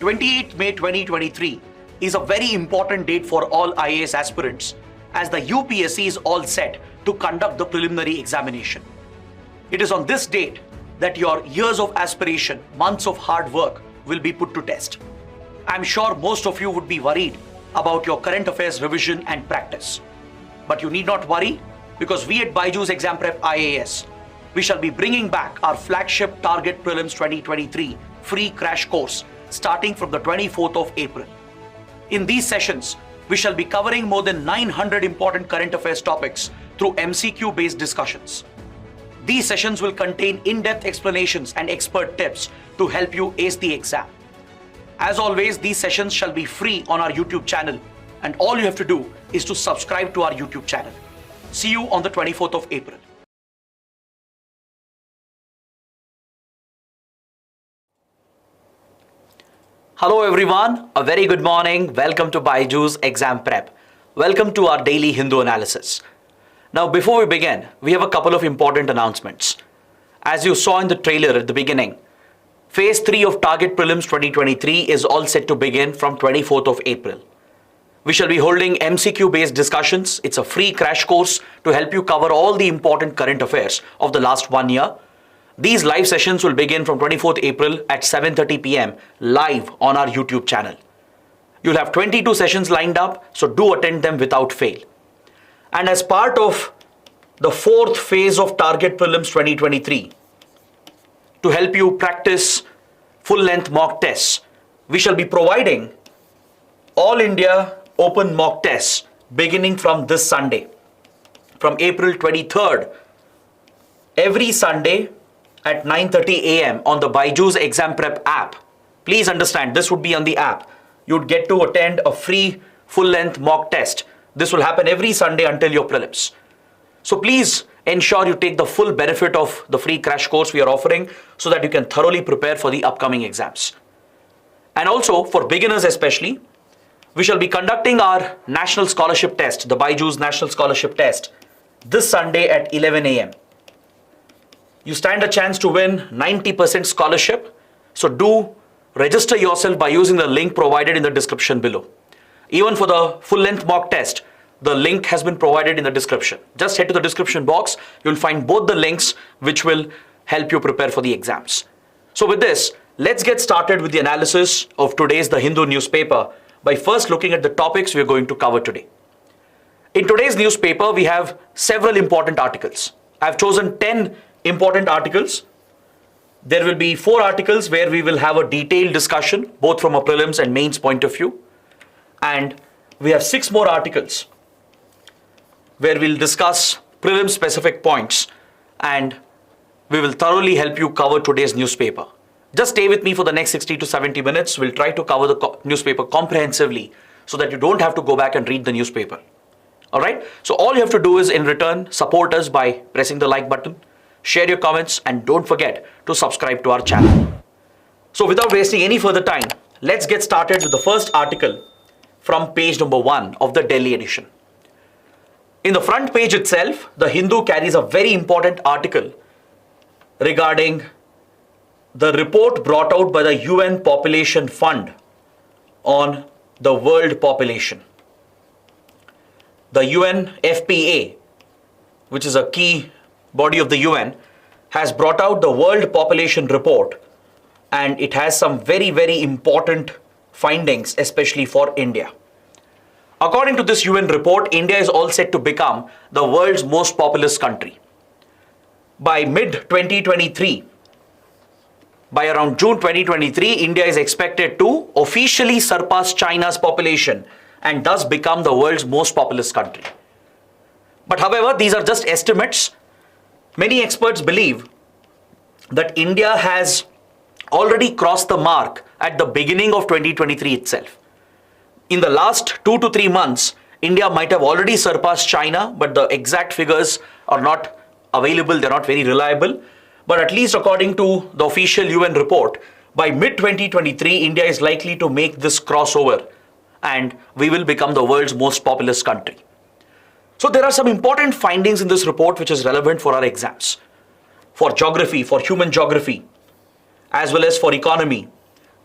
28th May 2023 is a very important date for all IAS aspirants as the UPSC is all set to conduct the preliminary examination. It is on this date that your years of aspiration, months of hard work will be put to test. I'm sure most of you would be worried about your current affairs revision and practice. But you need not worry because we at BYJU'S Exam Prep IAS, we shall be bringing back our flagship Target Prelims 2023 free crash course starting from the 24th of April. In these sessions, we shall be covering more than 900 important current affairs topics through MCQ-based discussions. These sessions will contain in-depth explanations and expert tips to help you ace the exam. As always, these sessions shall be free on our YouTube channel, and all you have to do is to subscribe to our YouTube channel. See you on the 24th of April. Hello everyone, a very good morning. Welcome to BYJU'S Exam Prep. Welcome to our daily Hindu analysis. Now before we begin, we have a couple of important announcements. As you saw in the trailer at the beginning, Phase 3 of Target Prelims 2023 is all set to begin from 24th of April. We shall be holding MCQ-based discussions. It's a free crash course to help you cover all the important current affairs of the last 1 year. These live sessions will begin from 24th April at 7:30 p.m. live on our YouTube channel. You'll have 22 sessions lined up, so do attend them without fail. And as part of the 4th phase of Target Prelims 2023, to help you practice full-length mock tests, we shall be providing All India Open mock tests beginning from this Sunday, from April 23rd, every Sunday at 9:30 a.m. on the BYJU'S Exam Prep app. Please understand, this would be on the app. You'd get to attend a free full-length mock test. This will happen every Sunday until your prelims. So please ensure you take the full benefit of the free crash course we are offering so that you can thoroughly prepare for the upcoming exams. And also for beginners especially, we shall be conducting our National Scholarship Test, the BYJU'S National Scholarship Test, this Sunday at 11 a.m. You stand a chance to win 90% scholarship, so do register yourself by using the link provided in the description below. Even for the full-length mock test, the link has been provided in the description. Just head to the description box, you'll find both the links which will help you prepare for the exams. So with this, let's get started with the analysis of today's The Hindu newspaper by first looking at the topics we're going to cover today. In today's newspaper, we have several important articles. I've chosen 10 important articles. There will be 4 articles where we will have a detailed discussion, both from a prelims and mains point of view. And we have 6 more articles where we'll discuss prelim specific points and we will thoroughly help you cover today's newspaper. Just stay with me for the next 60 to 70 minutes. We'll try to cover the newspaper comprehensively so that you don't have to go back and read the newspaper. All right? So all you have to do is in return, support us by pressing the like button, share your comments, and don't forget to subscribe to our channel. So without wasting any further time, let's get started with the first article from page number 1 of the Delhi edition. In the front page itself, the Hindu carries a very important article regarding the report brought out by the UN Population Fund on the world population. The UNFPA, which is a key body of the UN, has brought out the World Population Report, and it has some very, very important findings, especially for India. According to this UN report, India is all set to become the world's most populous country. By mid-2023, by around June 2023, India is expected to officially surpass China's population and thus become the world's most populous country. But however, these are just estimates. Many experts believe that India has already crossed the mark at the beginning of 2023 itself. In the last 2 to 3 months, India might have already surpassed China, but the exact figures are not available, they're not very reliable. But at least according to the official UN report, by mid-2023, India is likely to make this crossover and we will become the world's most populous country. So there are some important findings in this report which is relevant for our exams. For geography, for human geography, as well as for economy,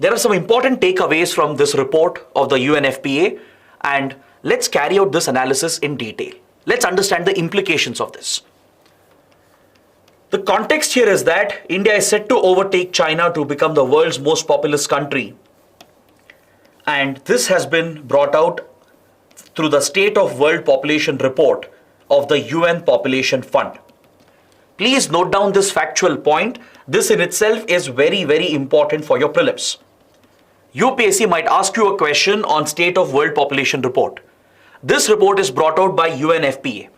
There are some important takeaways from this report of the UNFPA, and let's carry out this analysis in detail. Let's understand the implications of this. The context here is that India is set to overtake China to become the world's most populous country. And this has been brought out through the State of World Population Report of the UN Population Fund. Please note down this factual point. This in itself is very, very important for your prelims. UPSC might ask you a question on State of World Population Report. This report is brought out by UNFPA.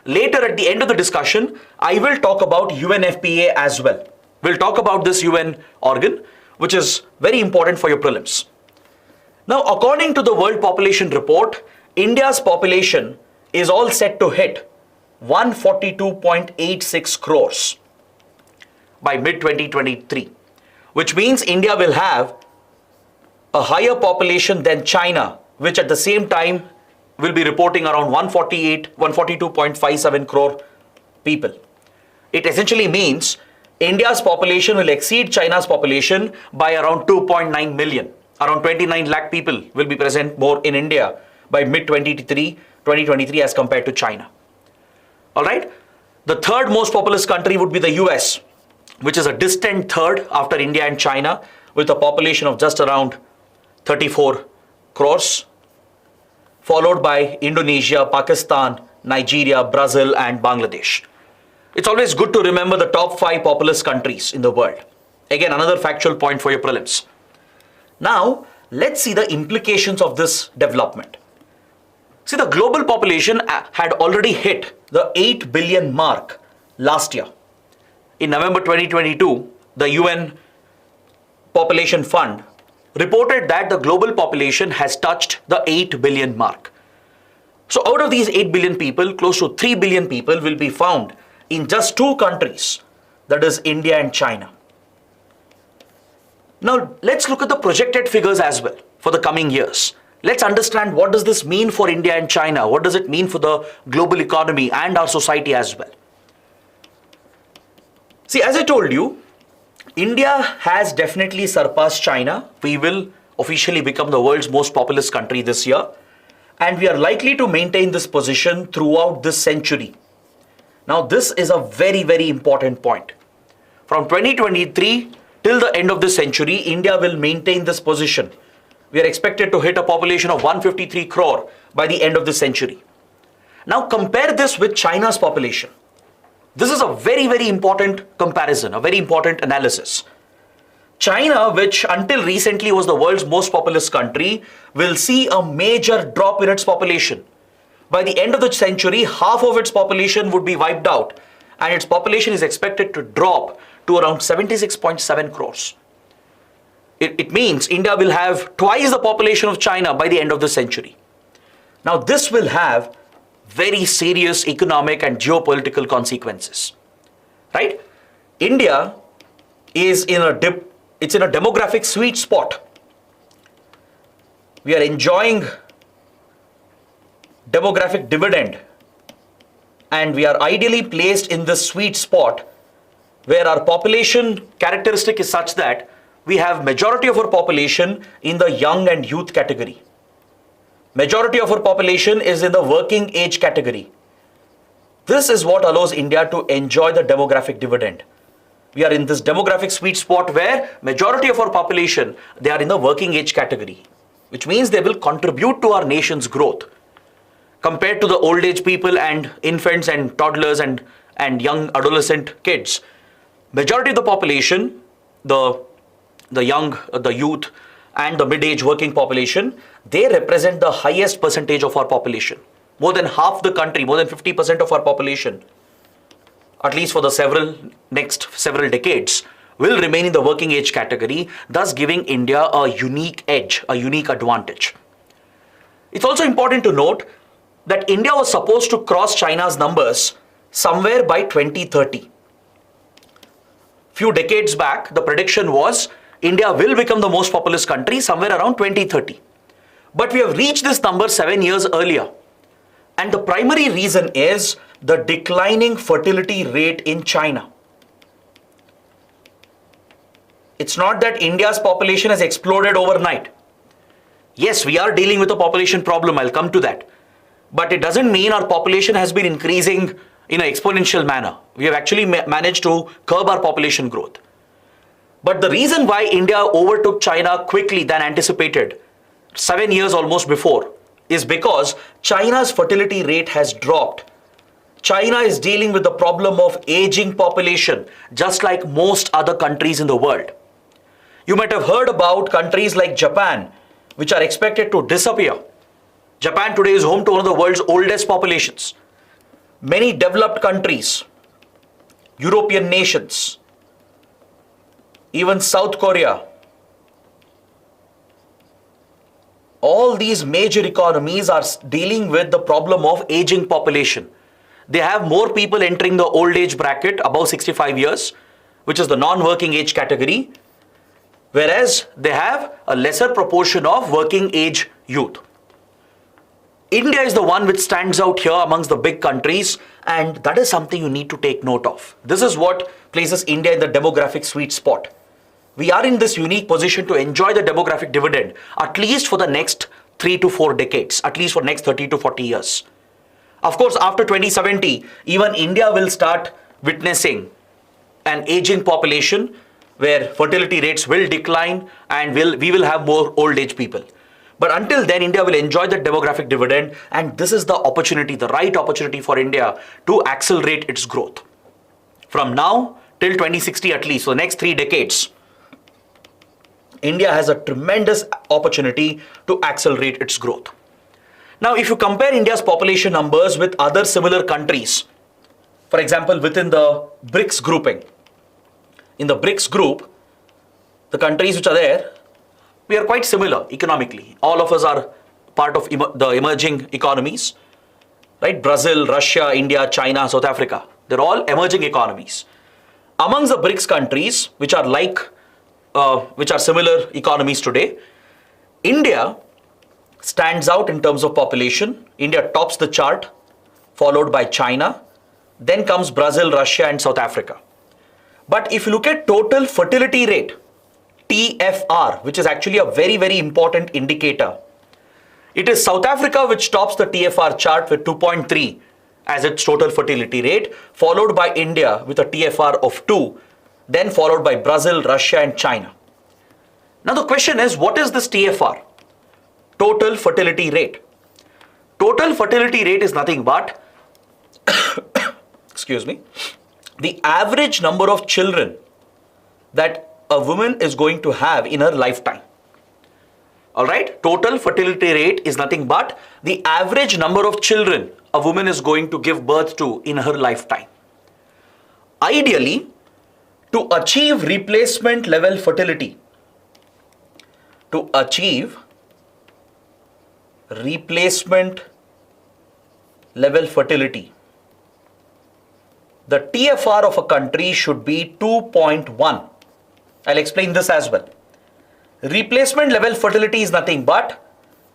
Later at the end of the discussion, I will talk about UNFPA as well. We'll talk about this UN organ, which is very important for your prelims. Now, according to the World Population Report, India's population is all set to hit 142.86 crores by mid-2023, which means India will have a higher population than China, which at the same time will be reporting around 142.57 crore people. It essentially means India's population will exceed China's population by around 2.9 million. Around 29 lakh people will be present more in India by mid-2023 as compared to China. All right. The third most populous country would be the US, which is a distant third after India and China, with a population of just around 34 crores, followed by Indonesia, Pakistan, Nigeria, Brazil, and Bangladesh. It's always good to remember the top 5 populous countries in the world. Again, another factual point for your prelims. Now, let's see the implications of this development. See, the global population had already hit the 8 billion mark last year. In November 2022, the UN Population Fund reported that the global population has touched the 8 billion mark. So out of these 8 billion people, close to 3 billion people will be found in just 2 countries, that is India and China. Now let's look at the projected figures as well for the coming years. Let's understand what does this mean for India and China? What does it mean for the global economy and our society as well? See, as I told you, India has definitely surpassed China. We will officially become the world's most populous country this year, and we are likely to maintain this position throughout this century. Now, this is a very, very important point. From 2023 till the end of this century, India will maintain this position. We are expected to hit a population of 153 crore by the end of this century. Now, compare this with China's population. This is a very, very important comparison, a very important analysis. China, which until recently was the world's most populous country, will see a major drop in its population. By the end of the century, half of its population would be wiped out, and its population is expected to drop to around 76.7 crores. It means India will have twice the population of China by the end of the century. Now, this will have very serious economic and geopolitical consequences, right? India is in a demographic sweet spot. We are enjoying demographic dividend, and we are ideally placed in this sweet spot where our population characteristic is such that we have majority of our population in the young and youth category. Majority of our population is in the working age category. This is what allows India to enjoy the demographic dividend. We are in this demographic sweet spot where majority of our population, they are in the working age category, which means they will contribute to our nation's growth. Compared to the old age people and infants and toddlers and young adolescent kids, majority of the population, the youth and the mid-age working population, they represent the highest percentage of our population. More than half the country, more than 50% of our population, at least for the next several decades, will remain in the working age category, thus giving India a unique edge, a unique advantage. It's also important to note that India was supposed to cross China's numbers somewhere by 2030. Few decades back, the prediction was India will become the most populous country somewhere around 2030. But we have reached this number 7 years earlier. And the primary reason is the declining fertility rate in China. It's not that India's population has exploded overnight. Yes, we are dealing with a population problem, I'll come to that. But it doesn't mean our population has been increasing in an exponential manner. We have actually managed to curb our population growth. But the reason why India overtook China quickly than anticipated, 7 years almost before, is because China's fertility rate has dropped. China is dealing with the problem of aging population, just like most other countries in the world. You might have heard about countries like Japan, which are expected to disappear. Japan today is home to one of the world's oldest populations. Many developed countries, European nations, even South Korea, all these major economies are dealing with the problem of aging population. They have more people entering the old age bracket above 65 years, which is the non-working age category, whereas they have a lesser proportion of working age youth. India is the one which stands out here amongst the big countries, and that is something you need to take note of. This is what places India in the demographic sweet spot. We are in this unique position to enjoy the demographic dividend at least for the next 3 to 4 decades, at least for next 30 to 40 years. Of course, after 2070, even India will start witnessing an aging population where fertility rates will decline and we will have more old age people. But until then, India will enjoy the demographic dividend, and this is the opportunity, the right opportunity for India to accelerate its growth. From now till 2060 at least, so the next 3 decades, India has a tremendous opportunity to accelerate its growth. Now, if you compare India's population numbers with other similar countries, for example, within the BRICS grouping, in the BRICS group, the countries which are there, we are quite similar economically. All of us are part of the emerging economies, right? Brazil, Russia, India, China, South Africa. They're all emerging economies. Amongst the BRICS countries, which are similar economies today, India stands out in terms of population. India tops the chart, followed by China. Then comes Brazil, Russia, and South Africa. But if you look at total fertility rate, TFR, which is actually a very, very important indicator, it is South Africa which tops the TFR chart with 2.3 as its total fertility rate, followed by India with a TFR of 2, then followed by Brazil, Russia, and China. Now the question is, what is this TFR? Total fertility rate. Total fertility rate is nothing but excuse me, the average number of children that a woman is going to have in her lifetime. All right, total fertility rate is nothing but the average number of children a woman is going to give birth to in her lifetime. Ideally, to achieve replacement level fertility, the TFR of a country should be 2.1. I'll explain this as well. Replacement level fertility is nothing but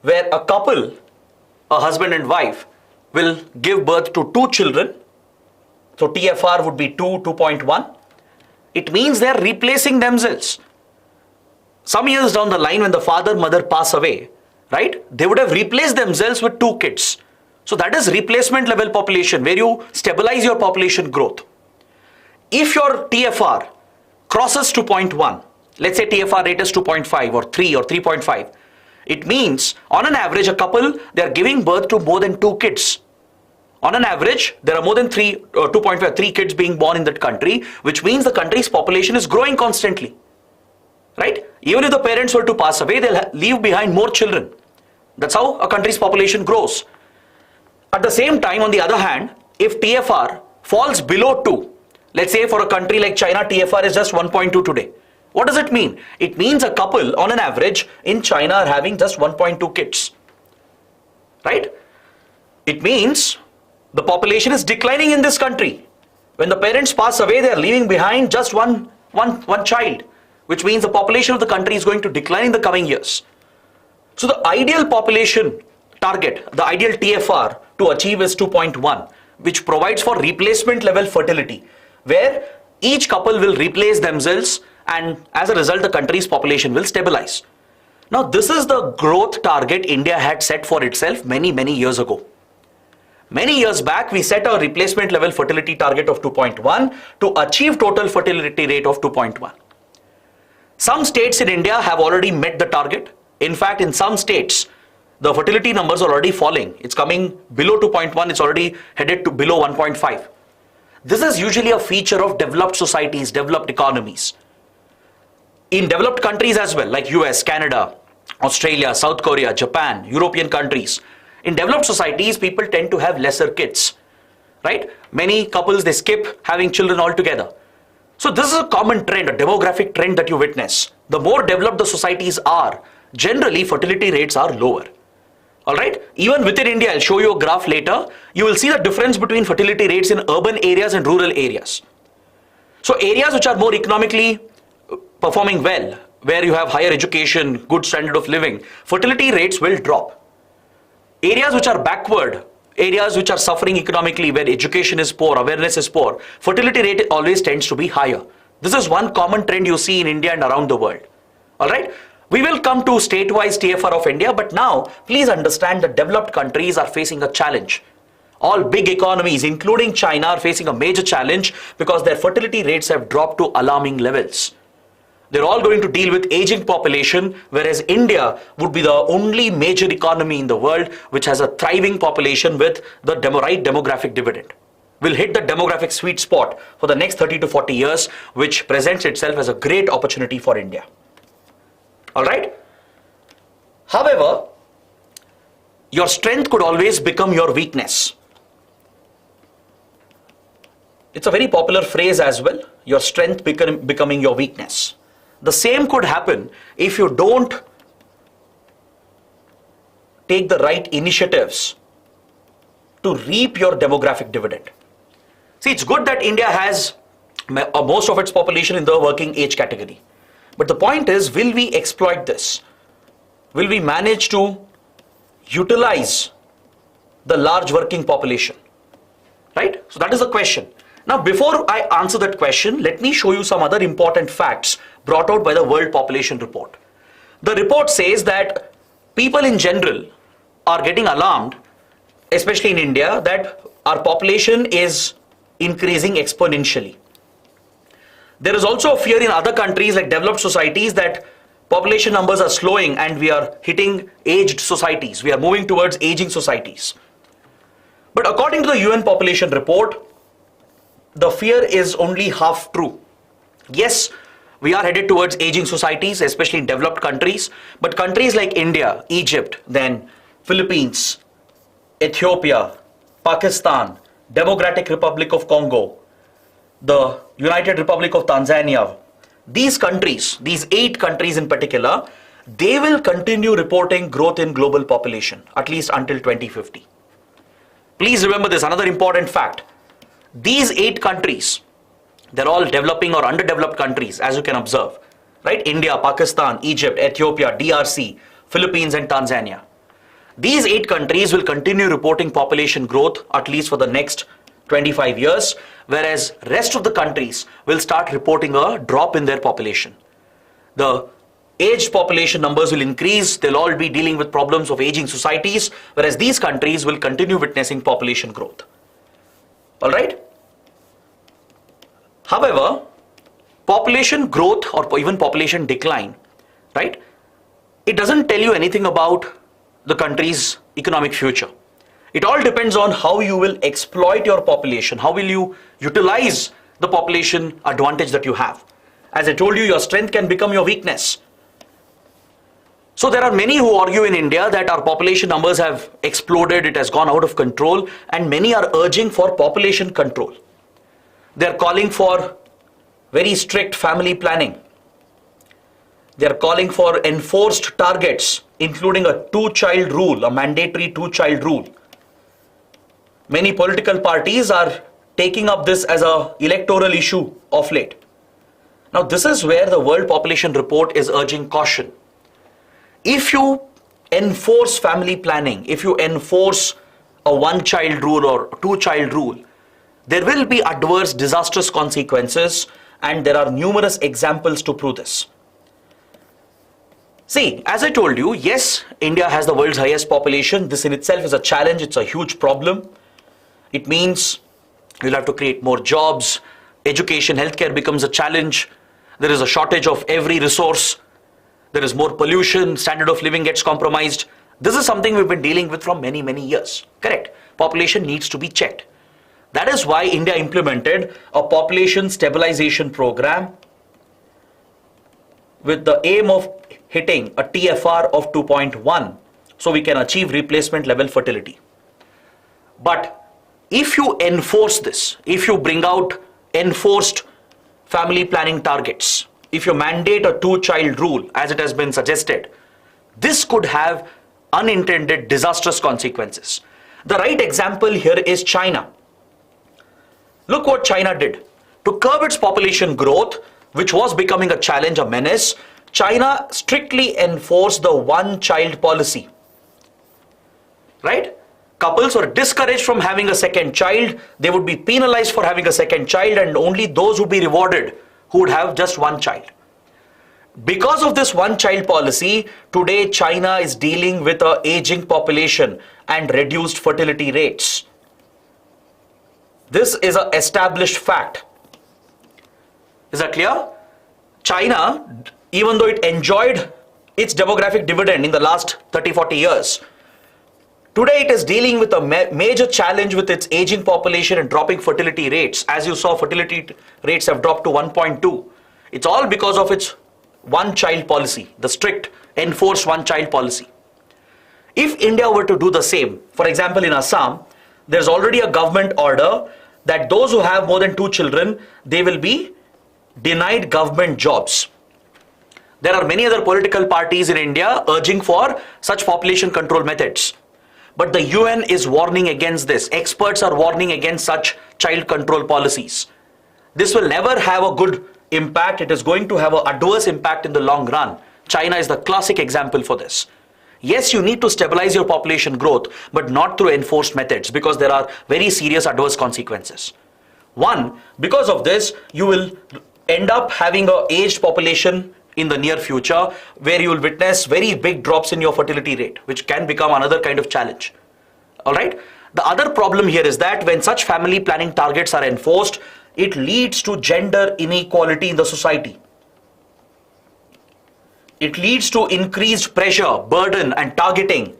where a couple, a husband and wife, will give birth to 2 children. So TFR would be 2.1. It means they're replacing themselves. Some years down the line, when the father, mother pass away, right, they would have replaced themselves with 2 kids. So that is replacement level population, where you stabilize your population growth. If your TFR crosses 2.1, let's say TFR rate is 2.5 or 3 or 3.5, it means on an average a couple, they are giving birth to more than 2 kids. On an average, there are more than 3 kids being born in that country, which means the country's population is growing constantly, right? Even if the parents were to pass away, they'll leave behind more children. That's how a country's population grows. At the same time, on the other hand, if TFR falls below 2, let's say for a country like China, TFR is just 1.2 today. What does it mean? It means a couple on an average in China are having just 1.2 kids, right? It means the population is declining in this country. When the parents pass away, they are leaving behind just one child, which means the population of the country is going to decline in the coming years. So the ideal population target, the ideal TFR to achieve is 2.1, which provides for replacement level fertility, where each couple will replace themselves and as a result, the country's population will stabilize. Now, this is the growth target India had set for itself many, many years ago. Many years back, we set a replacement level fertility target of 2.1 to achieve total fertility rate of 2.1. Some states in India have already met the target. In fact, in some states, the fertility numbers are already falling. It's coming below 2.1, it's already headed to below 1.5. This is usually a feature of developed societies, developed economies. In developed countries as well, like US, Canada, Australia, South Korea, Japan, European countries, in developed societies, people tend to have lesser kids, right? Many couples, they skip having children altogether. So this is a common trend, a demographic trend that you witness. The more developed the societies are, generally fertility rates are lower. All right? Even within India, I'll show you a graph later, you will see the difference between fertility rates in urban areas and rural areas. So areas which are more economically performing well, where you have higher education, good standard of living, fertility rates will drop. Areas which are backward, areas which are suffering economically, where education is poor, awareness is poor, fertility rate always tends to be higher. This is one common trend you see in India and around the world. All right? We will come to state-wise TFR of India, but now please understand that developed countries are facing a challenge. All big economies, including China, are facing a major challenge because their fertility rates have dropped to alarming levels. They're all going to deal with aging population, whereas India would be the only major economy in the world which has a thriving population with the right demographic dividend. We'll hit the demographic sweet spot for the next 30 to 40 years, which presents itself as a great opportunity for India. All right? However, your strength could always become your weakness. It's a very popular phrase as well, your strength becoming your weakness. The same could happen if you don't take the right initiatives to reap your demographic dividend. See, it's good that India has most of its population in the working age category. But the point is, will we exploit this? Will we manage to utilize the large working population? Right? So that is the question. Now, before I answer that question, let me show you some other important facts brought out by the World Population Report. The report says that people in general are getting alarmed, especially in India, that our population is increasing exponentially. There is also a fear in other countries like developed societies that population numbers are slowing and we are hitting aged societies. We are moving towards aging societies. But according to the UN Population Report, the fear is only half true. Yes, we are headed towards aging societies, especially in developed countries, but countries like India, Egypt, then Philippines, Ethiopia, Pakistan, Democratic Republic of Congo, the United Republic of Tanzania, these countries, these 8 countries in particular, they will continue reporting growth in global population, at least until 2050. Please remember this, another important fact. These 8 countries, they're all developing or underdeveloped countries, as you can observe, right? India, Pakistan, Egypt, Ethiopia, DRC, Philippines, and Tanzania. These 8 countries will continue reporting population growth at least for the next 25 years, whereas rest of the countries will start reporting a drop in their population. The aged population numbers will increase, they'll all be dealing with problems of aging societies, whereas these countries will continue witnessing population growth. All right? However, population growth or even population decline, right? It doesn't tell you anything about the country's economic future. It all depends on how you will exploit your population, how will you utilize the population advantage that you have. As I told you, your strength can become your weakness. So there are many who argue in India that our population numbers have exploded, it has gone out of control, and many are urging for population control. They are calling for very strict family planning. They are calling for enforced targets, including a 2-child rule, a mandatory 2-child rule. Many political parties are taking up this as an electoral issue of late. Now, this is where the World Population Report is urging caution. If you enforce family planning, if you enforce a 1-child rule or 2-child rule, there will be adverse, disastrous consequences and there are numerous examples to prove this. See, as I told you, yes, India has the world's highest population. This in itself is a challenge. It's a huge problem. It means you'll have to create more jobs. Education, healthcare becomes a challenge. There is a shortage of every resource. There is more pollution. Standard of living gets compromised. This is something we've been dealing with from many, many years. Correct. Population needs to be checked. That is why India implemented a population stabilization program with the aim of hitting a TFR of 2.1 so we can achieve replacement level fertility. But if you enforce this, if you bring out enforced family planning targets, if you mandate a two-child rule as it has been suggested, this could have unintended disastrous consequences. The right example here is China. Look what China did. To curb its population growth, which was becoming a challenge, a menace, China strictly enforced the one-child policy. Right? Couples were discouraged from having a second child. They would be penalized for having a second child, and only those would be rewarded who would have just one child. Because of this one-child policy, today China is dealing with an aging population and reduced fertility rates. This is an established fact. Is that clear? China, even though it enjoyed its demographic dividend in the last 30-40 years, today it is dealing with a major challenge with its aging population and dropping fertility rates. As you saw, fertility rates have dropped to 1.2. It's all because of its one-child policy, the strict enforced one-child policy. If India were to do the same, for example in Assam, there's already a government order that those who have more than 2 children, they will be denied government jobs. There are many other political parties in India urging for such population control methods. But the UN is warning against this. Experts are warning against such child control policies. This will never have a good impact. It is going to have an adverse impact in the long run. China is the classic example for this. Yes, you need to stabilize your population growth, but not through enforced methods, because there are very serious adverse consequences. One, because of this, you will end up having an aged population in the near future where you will witness very big drops in your fertility rate, which can become another kind of challenge. All right. The other problem here is that when such family planning targets are enforced, it leads to gender inequality in the society. It leads to increased pressure, burden, and targeting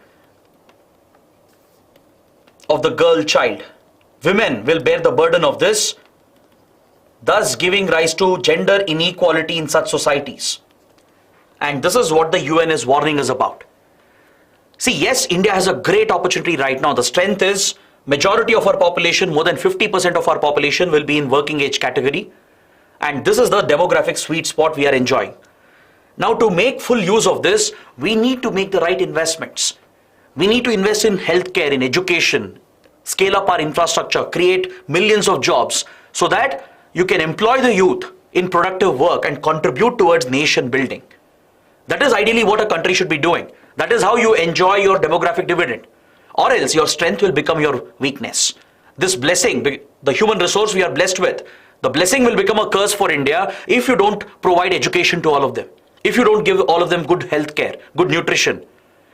of the girl child. Women will bear the burden of this, thus giving rise to gender inequality in such societies. And this is what the UN is warning us about. See, yes, India has a great opportunity right now. The strength is majority of our population, more than 50% of our population will be in working age category. And this is the demographic sweet spot we are enjoying. Now, to make full use of this, we need to make the right investments. We need to invest in healthcare, in education, scale up our infrastructure, create millions of jobs so that you can employ the youth in productive work and contribute towards nation building. That is ideally what a country should be doing. That is how you enjoy your demographic dividend. Or else your strength will become your weakness. This blessing, the human resource we are blessed with, the blessing will become a curse for India if you don't provide education to all of them. If you don't give all of them good health care, good nutrition,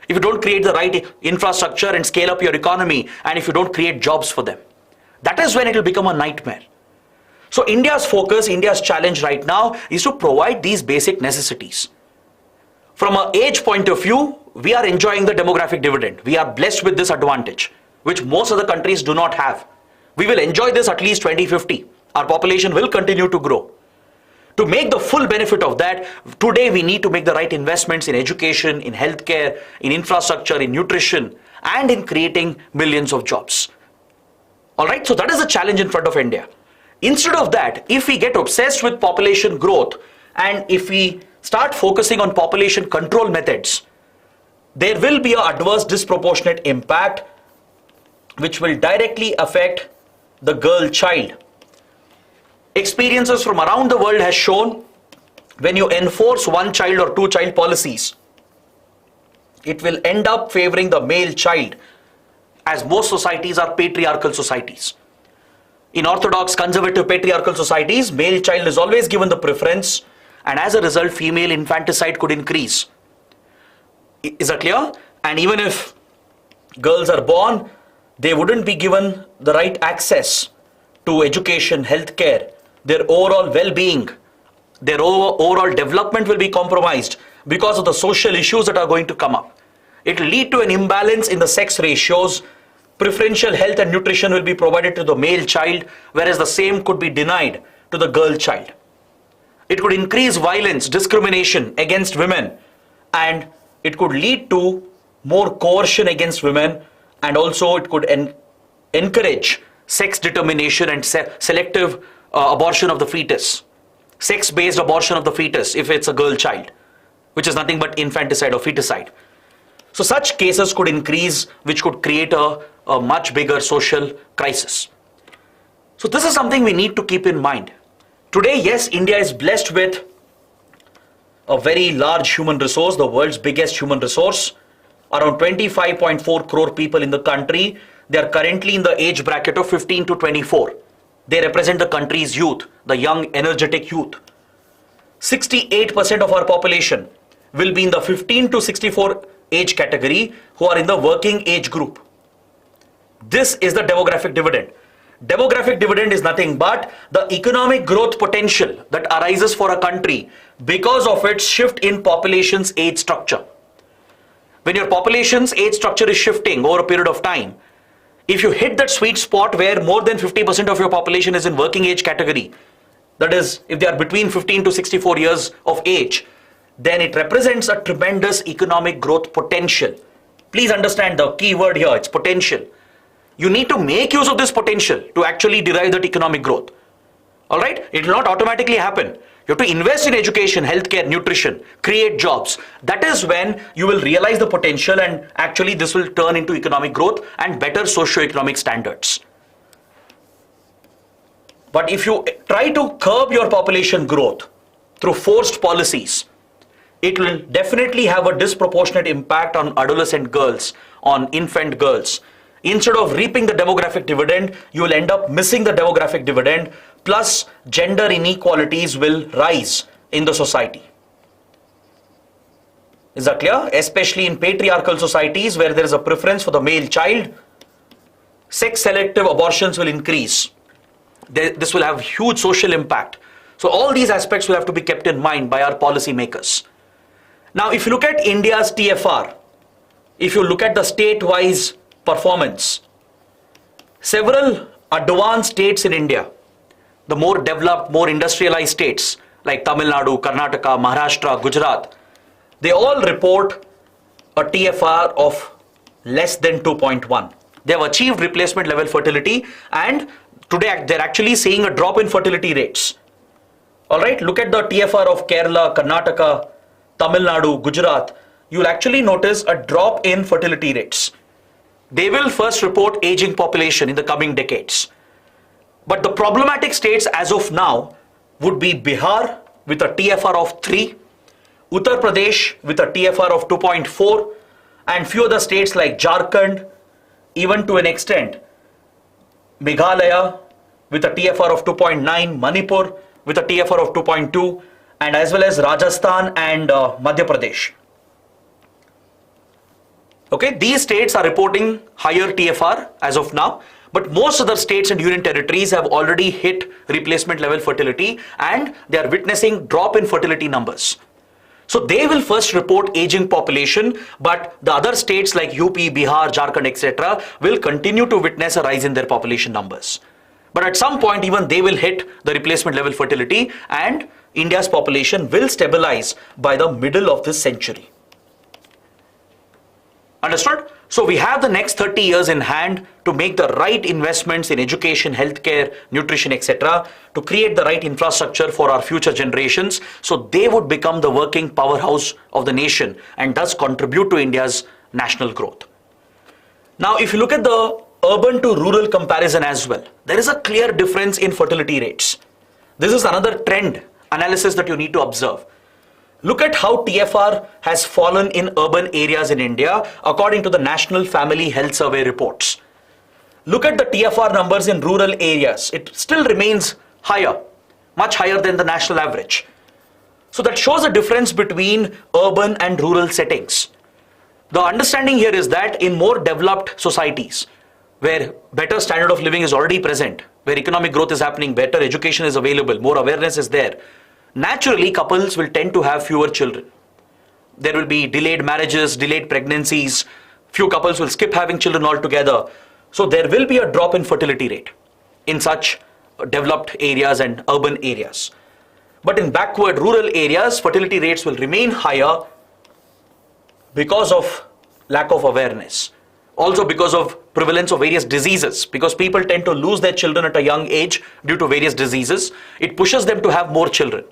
if you don't create the right infrastructure and scale up your economy, and if you don't create jobs for them, that is when it will become a nightmare. So India's focus, India's challenge right now is to provide these basic necessities. From an age point of view, we are enjoying the demographic dividend. We are blessed with this advantage, which most other countries do not have. We will enjoy this at least 2050. Our population will continue to grow. To make the full benefit of that, today we need to make the right investments in education, in healthcare, in infrastructure, in nutrition, and in creating millions of jobs. All right, so that is the challenge in front of India. Instead of that, if we get obsessed with population growth and if we start focusing on population control methods, there will be an adverse disproportionate impact which will directly affect the girl child. Experiences from around the world has shown when you enforce one child or two child policies, it will end up favoring the male child, as most societies are patriarchal societies. In orthodox, conservative, patriarchal societies, male child is always given the preference, and as a result, female infanticide could increase. Is that clear? And even if girls are born, they wouldn't be given the right access to education, healthcare, their overall well-being, their overall development will be compromised because of the social issues that are going to come up. It will lead to an imbalance in the sex ratios. Preferential health and nutrition will be provided to the male child, whereas the same could be denied to the girl child. It could increase violence, discrimination against women, and it could lead to more coercion against women, and also it could encourage sex determination and selective abortion of the fetus, sex-based abortion of the fetus if it's a girl child, which is nothing but infanticide or feticide. So such cases could increase, which could create a much bigger social crisis. So this is something we need to keep in mind. Today, yes, India is blessed with a very large human resource, the world's biggest human resource. Around 25.4 crore people in the country. They are currently in the age bracket of 15 to 24. They represent the country's youth, the young, energetic youth. 68% of our population will be in the 15 to 64 age category, who are in the working age group. This is the demographic dividend. Demographic dividend is nothing but the economic growth potential that arises for a country because of its shift in population's age structure. When your population's age structure is shifting over a period of time, if you hit that sweet spot where more than 50% of your population is in working age category, that is, if they are between 15 to 64 years of age, then it represents a tremendous economic growth potential. Please understand the key word here, it's potential. You need to make use of this potential to actually derive that economic growth. All right? It will not automatically happen. You have to invest in education, healthcare, nutrition, create jobs. That is when you will realize the potential, and actually this will turn into economic growth and better socio-economic standards. But if you try to curb your population growth through forced policies, it will definitely have a disproportionate impact on adolescent girls, on infant girls. Instead of reaping the demographic dividend, you will end up missing the demographic dividend, plus gender inequalities will rise in the society. Is that clear? Especially in patriarchal societies where there is a preference for the male child, sex-selective abortions will increase. This will have huge social impact. So all these aspects will have to be kept in mind by our policy makers. Now, if you look at India's TFR, if you look at the state-wise performance, several advanced states in India, the more developed, more industrialized states like Tamil Nadu, Karnataka, Maharashtra, Gujarat, they all report a TFR of less than 2.1. They have achieved replacement level fertility, and today they're actually seeing a drop in fertility rates. All right, look at the TFR of Kerala, Karnataka, Tamil Nadu, Gujarat. You'll actually notice a drop in fertility rates. They will first report aging population in the coming decades. But the problematic states as of now would be Bihar with a TFR of 3, Uttar Pradesh with a TFR of 2.4, and few other states like Jharkhand, even to an extent Meghalaya with a TFR of 2.9, Manipur with a TFR of 2.2, and as well as Rajasthan and Madhya Pradesh. Okay, these states are reporting higher TFR as of now, but most other states and union territories have already hit replacement level fertility, and they are witnessing drop in fertility numbers. So they will first report aging population, but the other states like UP, Bihar, Jharkhand, etc. will continue to witness a rise in their population numbers. But at some point, even they will hit the replacement level fertility, and India's population will stabilize by the middle of this century. Understood? So we have the next 30 years in hand to make the right investments in education, healthcare, nutrition, etc. to create the right infrastructure for our future generations, so they would become the working powerhouse of the nation and thus contribute to India's national growth. Now, if you look at the urban to rural comparison as well, there is a clear difference in fertility rates. This is another trend analysis that you need to observe. Look at how TFR has fallen in urban areas in India according to the National Family Health Survey reports. look at the TFR numbers in rural areas. It still remains higher, much higher than the national average. So that shows a difference between urban and rural settings. The understanding here is that in more developed societies, where better standard of living is already present, where economic growth is happening, better education is available, more awareness is there, naturally couples will tend to have fewer children. There will be delayed marriages, delayed pregnancies, few couples will skip having children altogether. So there will be a drop in fertility rate in such developed areas and urban areas. But in backward rural areas, fertility rates will remain higher because of lack of awareness. Also because of prevalence of various diseases, because people tend to lose their children at a young age due to various diseases. It pushes them to have more children,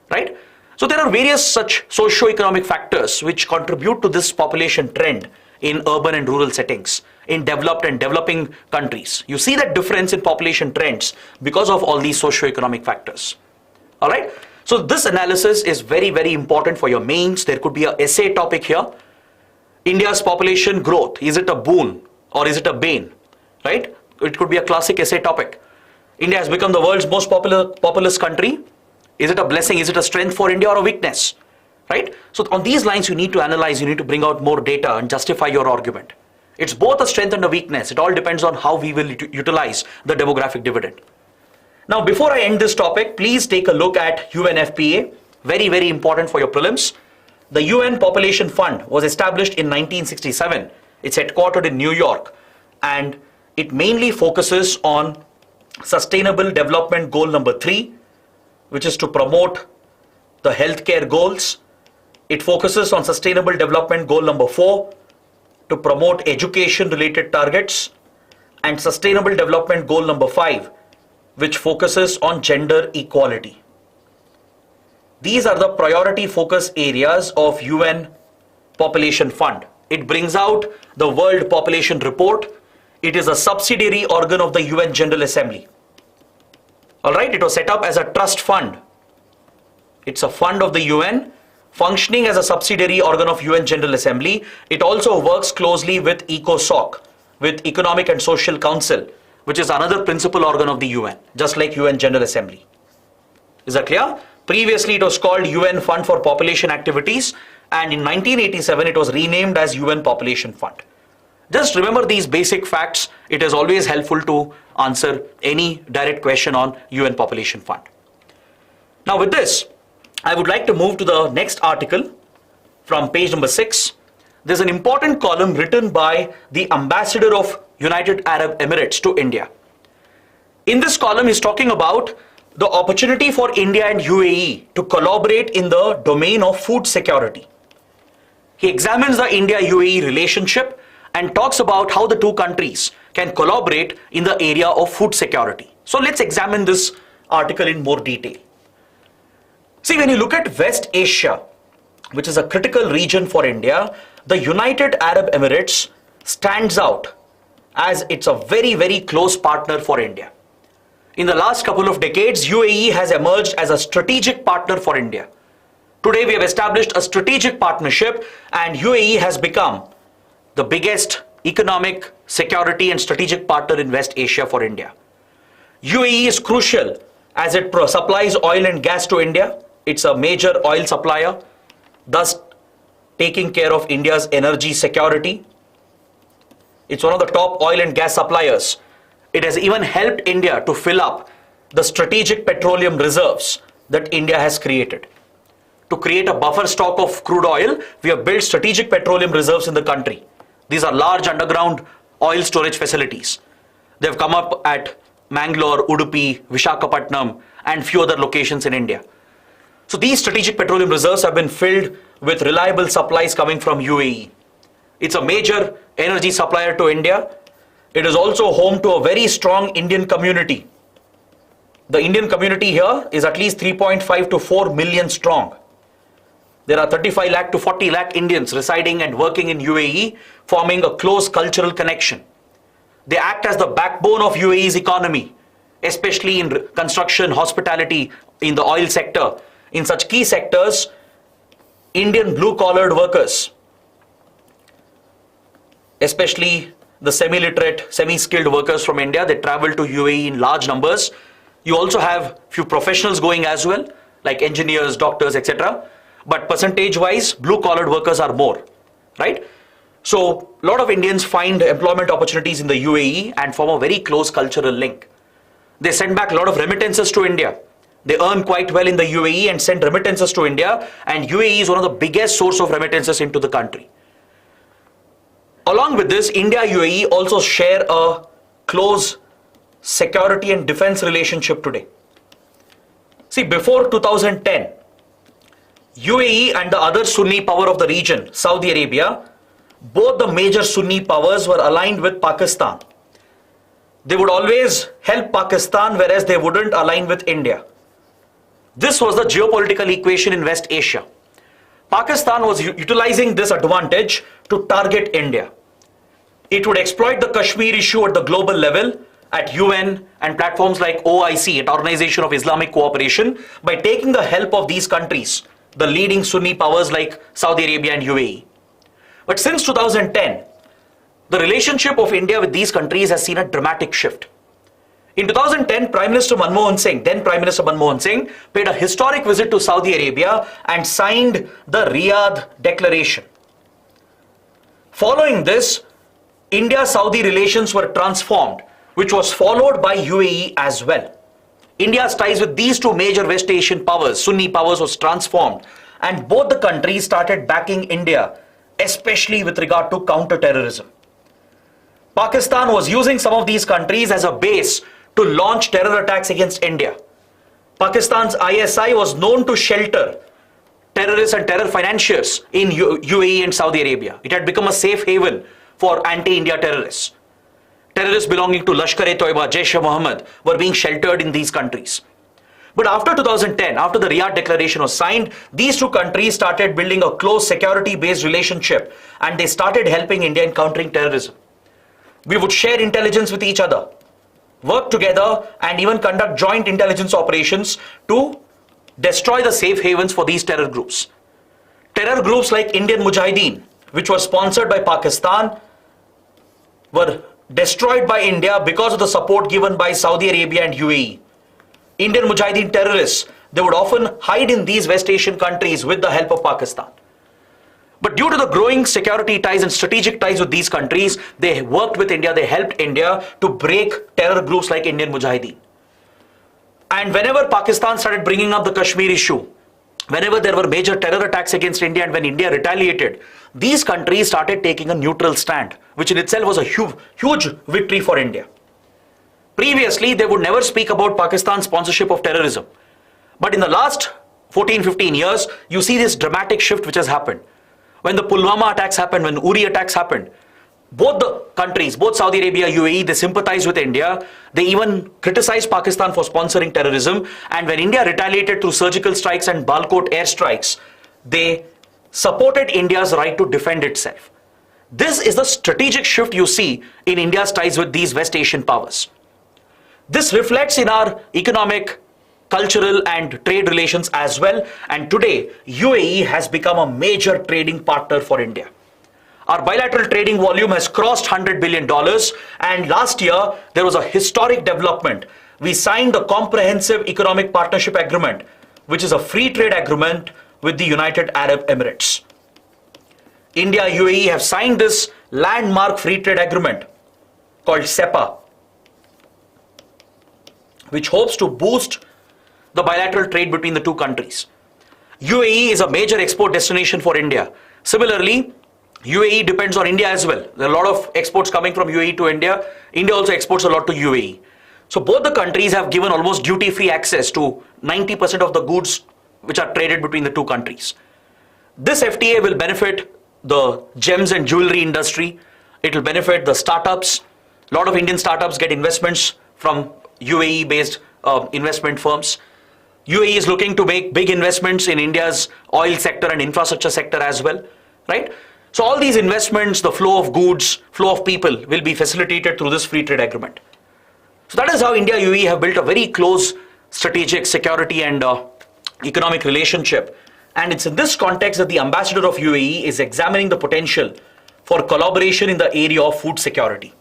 right? So there are various such socio-economic factors which contribute to this population trend in urban and rural settings, in developed and developing countries. You see that difference in population trends because of all these socio-economic factors. All right. So this analysis is very, very important for your mains. There could be an essay topic here. India's population growth, is it a boon or is it a bane? Right? It could be a classic essay topic. India has become the world's most populous country. Is it a blessing? Is it a strength for India or a weakness? Right? So on these lines, you need to analyze, you need to bring out more data and justify your argument. It's both a strength and a weakness. It all depends on how we will utilize the demographic dividend. Now, before I end this topic, please take a look at UNFPA. Very, very important for your prelims. The UN Population Fund was established in 1967. It's headquartered in New York, and it mainly focuses on Sustainable Development Goal number 3, which is to promote the healthcare goals. It focuses on Sustainable Development Goal number 4, to promote education-related targets, and Sustainable Development Goal number 5, which focuses on gender equality. These are the priority focus areas of UN Population Fund. It brings out the World Population Report. It is a subsidiary organ of the UN General Assembly. All right, it was set up as a trust fund. It's a fund of the UN functioning as a subsidiary organ of UN General Assembly. It also works closely with ECOSOC, with Economic and Social Council, which is another principal organ of the UN, just like UN General Assembly. Is that clear? Previously, it was called UN Fund for Population Activities, and in 1987, it was renamed as UN Population Fund. Just remember these basic facts. It is always helpful to answer any direct question on UN Population Fund. Now with this, I would like to move to the next article from page number 6. There's an important column written by the Ambassador of United Arab Emirates to India. In this column, he's talking about the opportunity for India and UAE to collaborate in the domain of food security. He examines the India-UAE relationship and talks about how the two countries can collaborate in the area of food security. So let's examine this article in more detail. See, when you look at West Asia, which is a critical region for India, the United Arab Emirates stands out as it's a very, very close partner for India. In the last couple of decades, UAE has emerged as a strategic partner for India. Today, we have established a strategic partnership, and UAE has become the biggest economic, security, and strategic partner in West Asia for India. UAE is crucial as it supplies oil and gas to India. It's a major oil supplier, thus taking care of India's energy security. It's one of the top oil and gas suppliers. It has even helped India to fill up the strategic petroleum reserves that India has created. To create a buffer stock of crude oil, we have built strategic petroleum reserves in the country. These are large underground oil storage facilities. They have come up at Mangalore, Udupi, Visakhapatnam, and few other locations in India. So these strategic petroleum reserves have been filled with reliable supplies coming from UAE. It's a major energy supplier to India. It is also home to a very strong Indian community. The Indian community here is at least 3.5 to 4 million strong. There are 35 lakh to 40 lakh Indians residing and working in UAE, forming a close cultural connection. They act as the backbone of UAE's economy, especially in construction, hospitality, in the oil sector. In such key sectors, Indian blue-collared workers, especially the semi-literate, semi-skilled workers from India. They travel to UAE in large numbers. You also have few professionals going as well, like engineers, doctors, etc. But percentage-wise, blue-collared workers are more, right? So a lot of Indians find employment opportunities in the UAE and form a very close cultural link. They send back a lot of remittances to India. They earn quite well in the UAE and send remittances to India, and UAE is one of the biggest source of remittances into the country. Along with this, India-UAE also share a close security and defense relationship today. See, before 2010, UAE and the other Sunni power of the region, Saudi Arabia, both the major Sunni powers were aligned with Pakistan. They would always help Pakistan, whereas they wouldn't align with India. This was the geopolitical equation in West Asia. Pakistan was utilizing this advantage to target India. It would exploit the Kashmir issue at the global level, at UN and platforms like OIC, an Organization of Islamic Cooperation, by taking the help of these countries, the leading Sunni powers like Saudi Arabia and UAE. But since 2010, the relationship of India with these countries has seen a dramatic shift. In 2010, then Prime Minister Manmohan Singh paid a historic visit to Saudi Arabia and signed the Riyadh Declaration. Following this, India-Saudi relations were transformed, which was followed by UAE as well. India's ties with these two major West Asian powers, Sunni powers, was transformed, and both the countries started backing India, especially with regard to counter-terrorism. Pakistan was using some of these countries as a base to launch terror attacks against India. Pakistan's ISI was known to shelter terrorists and terror financiers in UAE and Saudi Arabia. It had become a safe haven for anti-India terrorists. Terrorists belonging to Lashkar-e-Toiba, Jaish-e-Mohammed were being sheltered in these countries. But after 2010, after the Riyadh Declaration was signed, these two countries started building a close security-based relationship, and they started helping India in countering terrorism. We would share intelligence with each other, work together, and even conduct joint intelligence operations to destroy the safe havens for these terror groups. Terror groups like Indian Mujahideen, which were sponsored by Pakistan, were destroyed by India because of the support given by Saudi Arabia and UAE. Indian Mujahideen terrorists, they would often hide in these West Asian countries with the help of Pakistan. But due to the growing security ties and strategic ties with these countries, they worked with India, they helped India to break terror groups like Indian Mujahideen. And whenever Pakistan started bringing up the Kashmir issue, whenever there were major terror attacks against India and when India retaliated, these countries started taking a neutral stand, which in itself was a huge victory for India. Previously, they would never speak about Pakistan's sponsorship of terrorism. But in the last 14-15 years, you see this dramatic shift which has happened. When the Pulwama attacks happened, when Uri attacks happened, both the countries, both Saudi Arabia, UAE, they sympathized with India. They even criticized Pakistan for sponsoring terrorism. And when India retaliated through surgical strikes and Balkot airstrikes, they supported India's right to defend itself. This is the strategic shift you see in India's ties with these West Asian powers. This reflects in our economic, cultural and trade relations as well. And today, UAE has become a major trading partner for India. Our bilateral trading volume has crossed $100 billion. And last year, there was a historic development. We signed the Comprehensive Economic Partnership Agreement, which is a free trade agreement with the United Arab Emirates. India and UAE have signed this landmark free trade agreement called CEPA, which hopes to boost the bilateral trade between the two countries. UAE is a major export destination for India. Similarly, UAE depends on India as well. There are a lot of exports coming from UAE to India. India also exports a lot to UAE. So both the countries have given almost duty-free access to 90% of the goods which are traded between the two countries. This FTA will benefit the gems and jewelry industry. It will benefit the startups. A lot of Indian startups get investments from UAE-based investment firms. UAE is looking to make big investments in India's oil sector and infrastructure sector as well, right? So all these investments, the flow of goods, flow of people will be facilitated through this free trade agreement. So that is how India and UAE have built a very close strategic security and economic relationship. And it's in this context that the ambassador of UAE is examining the potential for collaboration in the area of food security.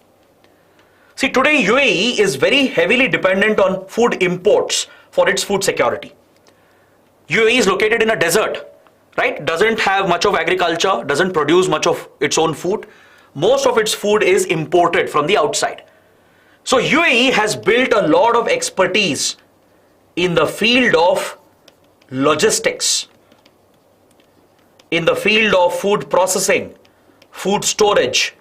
See, today UAE is very heavily dependent on food imports for its food security. UAE is located in a desert, right? Doesn't have much of agriculture, doesn't produce much of its own food. Most of its food is imported from the outside. So UAE has built a lot of expertise in the field of logistics, in the field of food processing, food storage,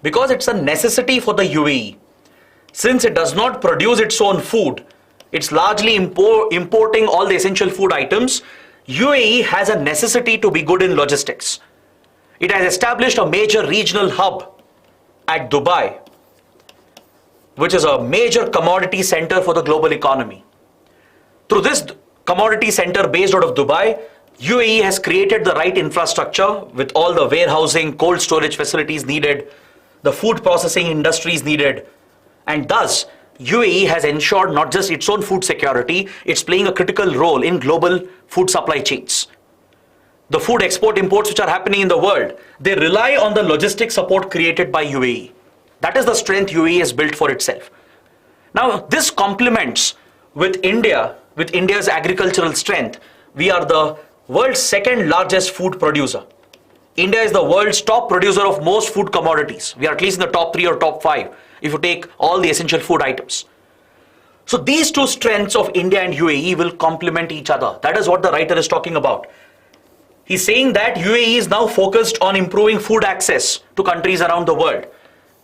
because it's a necessity for the UAE. Since it does not produce its own food, it's largely importing all the essential food items. UAE has a necessity to be good in logistics. It has established a major regional hub at Dubai, which is a major commodity center for the global economy. Through this commodity center based out of Dubai, UAE has created the right infrastructure with all the warehousing, cold storage facilities needed, the food processing industries needed, and thus UAE has ensured not just its own food security, it's playing a critical role in global food supply chains. The food export imports which are happening in the world, they rely on the logistic support created by UAE. That is the strength UAE has built for itself. Now this complements with India's agricultural strength. We are the world's second largest food producer. India is the world's top producer of most food commodities. We are at least in the top 3 or top 5 if you take all the essential food items. So these two strengths of India and UAE will complement each other. That is what the writer is talking about. He's saying that UAE is now focused on improving food access to countries around the world.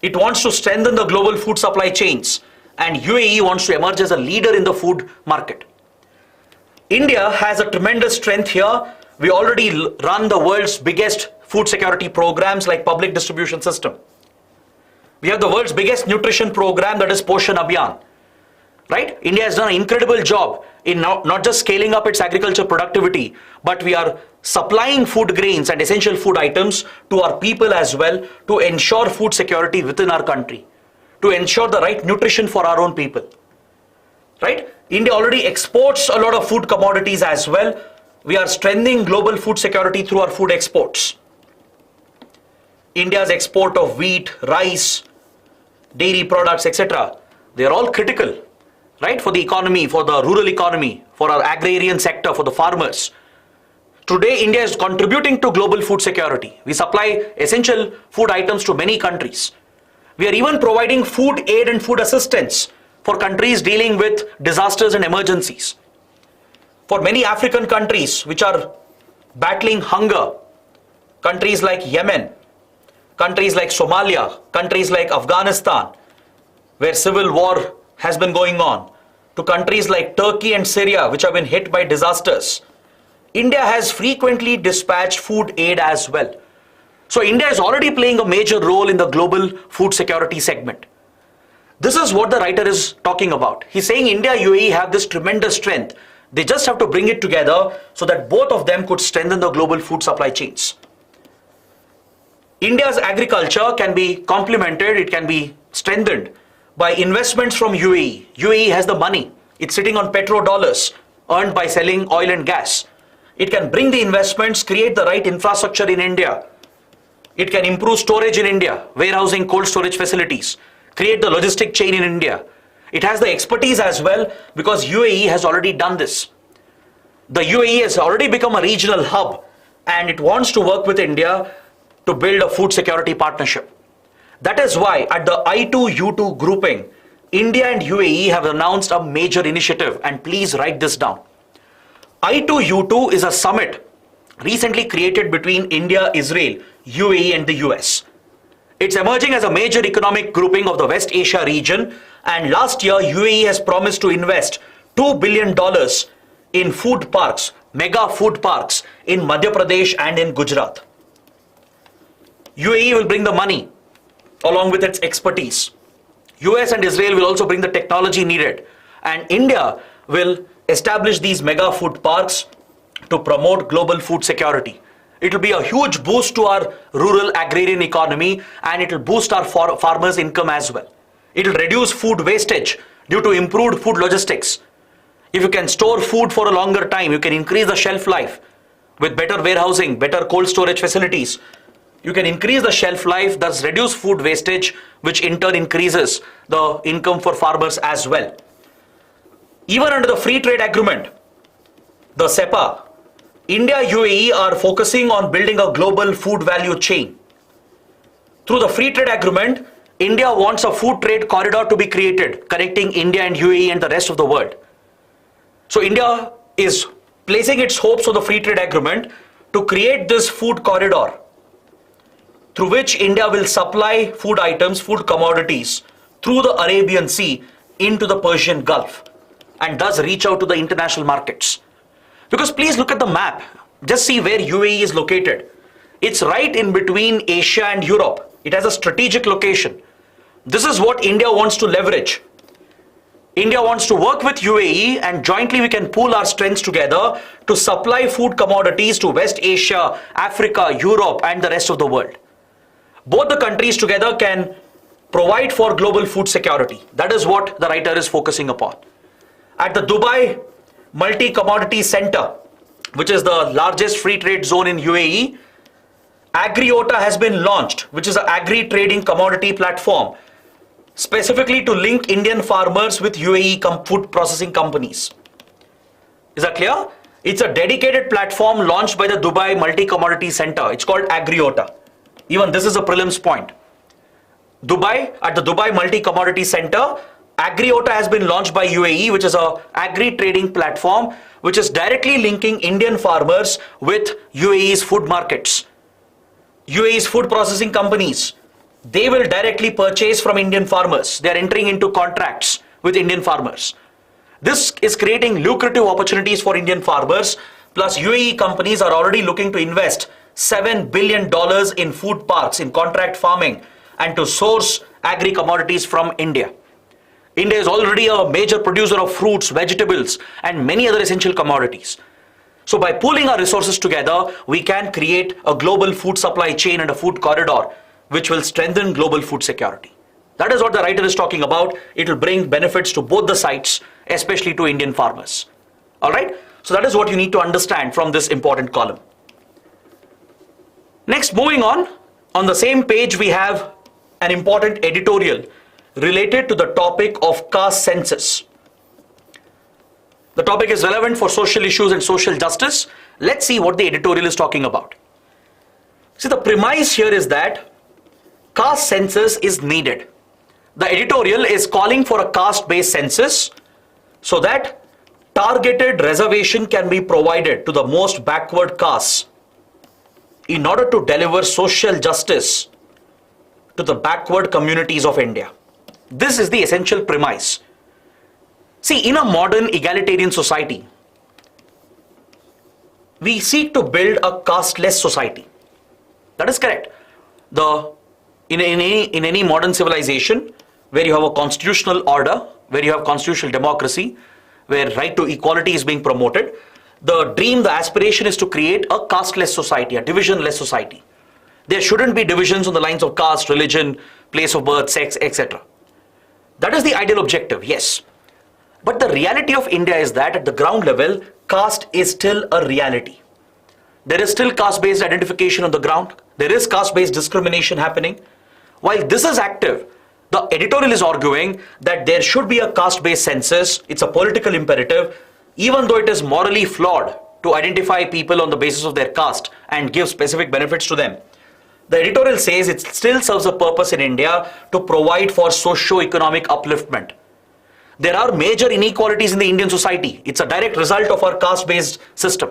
It wants to strengthen the global food supply chains, and UAE wants to emerge as a leader in the food market. India has a tremendous strength here. We already run the world's biggest food security programs like public distribution system. We have the world's biggest nutrition program, that is Poshan Abhiyan. Right? India has done an incredible job in not just scaling up its agriculture productivity, but we are supplying food grains and essential food items to our people as well to ensure food security within our country, to ensure the right nutrition for our own people. Right? India already exports a lot of food commodities as well. We are strengthening global food security through our food exports. India's export of wheat, rice, dairy products, etc. They are all critical, right, for the economy, for the rural economy, for our agrarian sector, for the farmers. Today, India is contributing to global food security. We supply essential food items to many countries. We are even providing food aid and food assistance for countries dealing with disasters and emergencies. For many African countries which are battling hunger, countries like Yemen, countries like Somalia, countries like Afghanistan, where civil war has been going on, to countries like Turkey and Syria, which have been hit by disasters, India has frequently dispatched food aid as well. So India is already playing a major role in the global food security segment. This is what the writer is talking about. He's saying India, UAE have this tremendous strength. They just have to bring it together so that both of them could strengthen the global food supply chains. India's agriculture can be complemented, it can be strengthened by investments from UAE. UAE has the money. It's sitting on petrodollars earned by selling oil and gas. It can bring the investments, create the right infrastructure in India. It can improve storage in India, warehousing, cold storage facilities, create the logistic chain in India. It has the expertise as well because UAE has already done this. The UAE has already become a regional hub and it wants to work with India to build a food security partnership. That is why at the I2U2 grouping, India and UAE have announced a major initiative, and please write this down. I2U2 is a summit recently created between India, Israel, UAE and the US. It's emerging as a major economic grouping of the West Asia region, and last year UAE has promised to invest $2 billion in food parks, mega food parks in Madhya Pradesh and in Gujarat. UAE will bring the money along with its expertise. US and Israel will also bring the technology needed, and India will establish these mega food parks to promote global food security. It will be a huge boost to our rural agrarian economy, and it will boost our farmers' income as well. It will reduce food wastage due to improved food logistics. If you can store food for a longer time, you can increase the shelf life with better warehousing, better cold storage facilities. you can increase the shelf life, thus reduce food wastage, which in turn increases the income for farmers as well. Even under the free trade agreement, the CEPA, India UAE are focusing on building a global food value chain. Through the free trade agreement, India wants a food trade corridor to be created, connecting India and UAE and the rest of the world. So India is placing its hopes on the free trade agreement to create this food corridor through which India will supply food items, food commodities through the Arabian Sea into the Persian Gulf and thus reach out to the international markets. Because please look at the map, just see where UAE is located. It's right in between Asia and Europe. It has a strategic location. This is what India wants to leverage. India wants to work with UAE and jointly we can pool our strengths together to supply food commodities to West Asia, Africa, Europe and the rest of the world. Both the countries together can provide for global food security. That is what the writer is focusing upon. At the Dubai Multi-Commodity Center, which is the largest free trade zone in UAE, Agriota has been launched, which is an agri-trading commodity platform specifically to link Indian farmers with UAE food processing companies. Is that clear? It's a dedicated platform launched by the Dubai Multi-Commodity Center. It's called Agriota. Even this is a prelims point. At the Dubai Multi-Commodity Center, Agriota has been launched by UAE, which is a agri-trading platform which is directly linking Indian farmers with UAE's food markets. UAE's food processing companies, they will directly purchase from Indian farmers. They are entering into contracts with Indian farmers. This is creating lucrative opportunities for Indian farmers. Plus UAE companies are already looking to invest $7 billion in food parks, in contract farming and to source agri-commodities from India. India is already a major producer of fruits, vegetables and many other essential commodities. So by pooling our resources together, we can create a global food supply chain and a food corridor which will strengthen global food security. That is what the writer is talking about. It will bring benefits to both the sides, especially to Indian farmers. Alright, so that is what you need to understand from this important column. Next, moving on the same page we have an important editorial related to the topic of caste census. The topic is relevant for social issues and social justice. Let's see what the editorial is talking about. See, the premise here is that caste census is needed. The editorial is calling for a caste-based census so that targeted reservation can be provided to the most backward castes in order to deliver social justice to the backward communities of India. This is the essential premise. See, in a modern egalitarian society, we seek to build a casteless society. That is correct. In any modern civilization, where you have a constitutional order, where you have constitutional democracy, where right to equality is being promoted, the dream, the aspiration is to create a casteless society, a divisionless society. There shouldn't be divisions on the lines of caste, religion, place of birth, sex, etc. That is the ideal objective, yes. But the reality of India is that at the ground level, caste is still a reality. There is still caste-based identification on the ground. There is caste-based discrimination happening. While this is active, the editorial is arguing that there should be a caste-based census. It's a political imperative, even though it is morally flawed to identify people on the basis of their caste and give specific benefits to them. The editorial says it still serves a purpose in India to provide for socio-economic upliftment. There are major inequalities in the Indian society. It's a direct result of our caste-based system.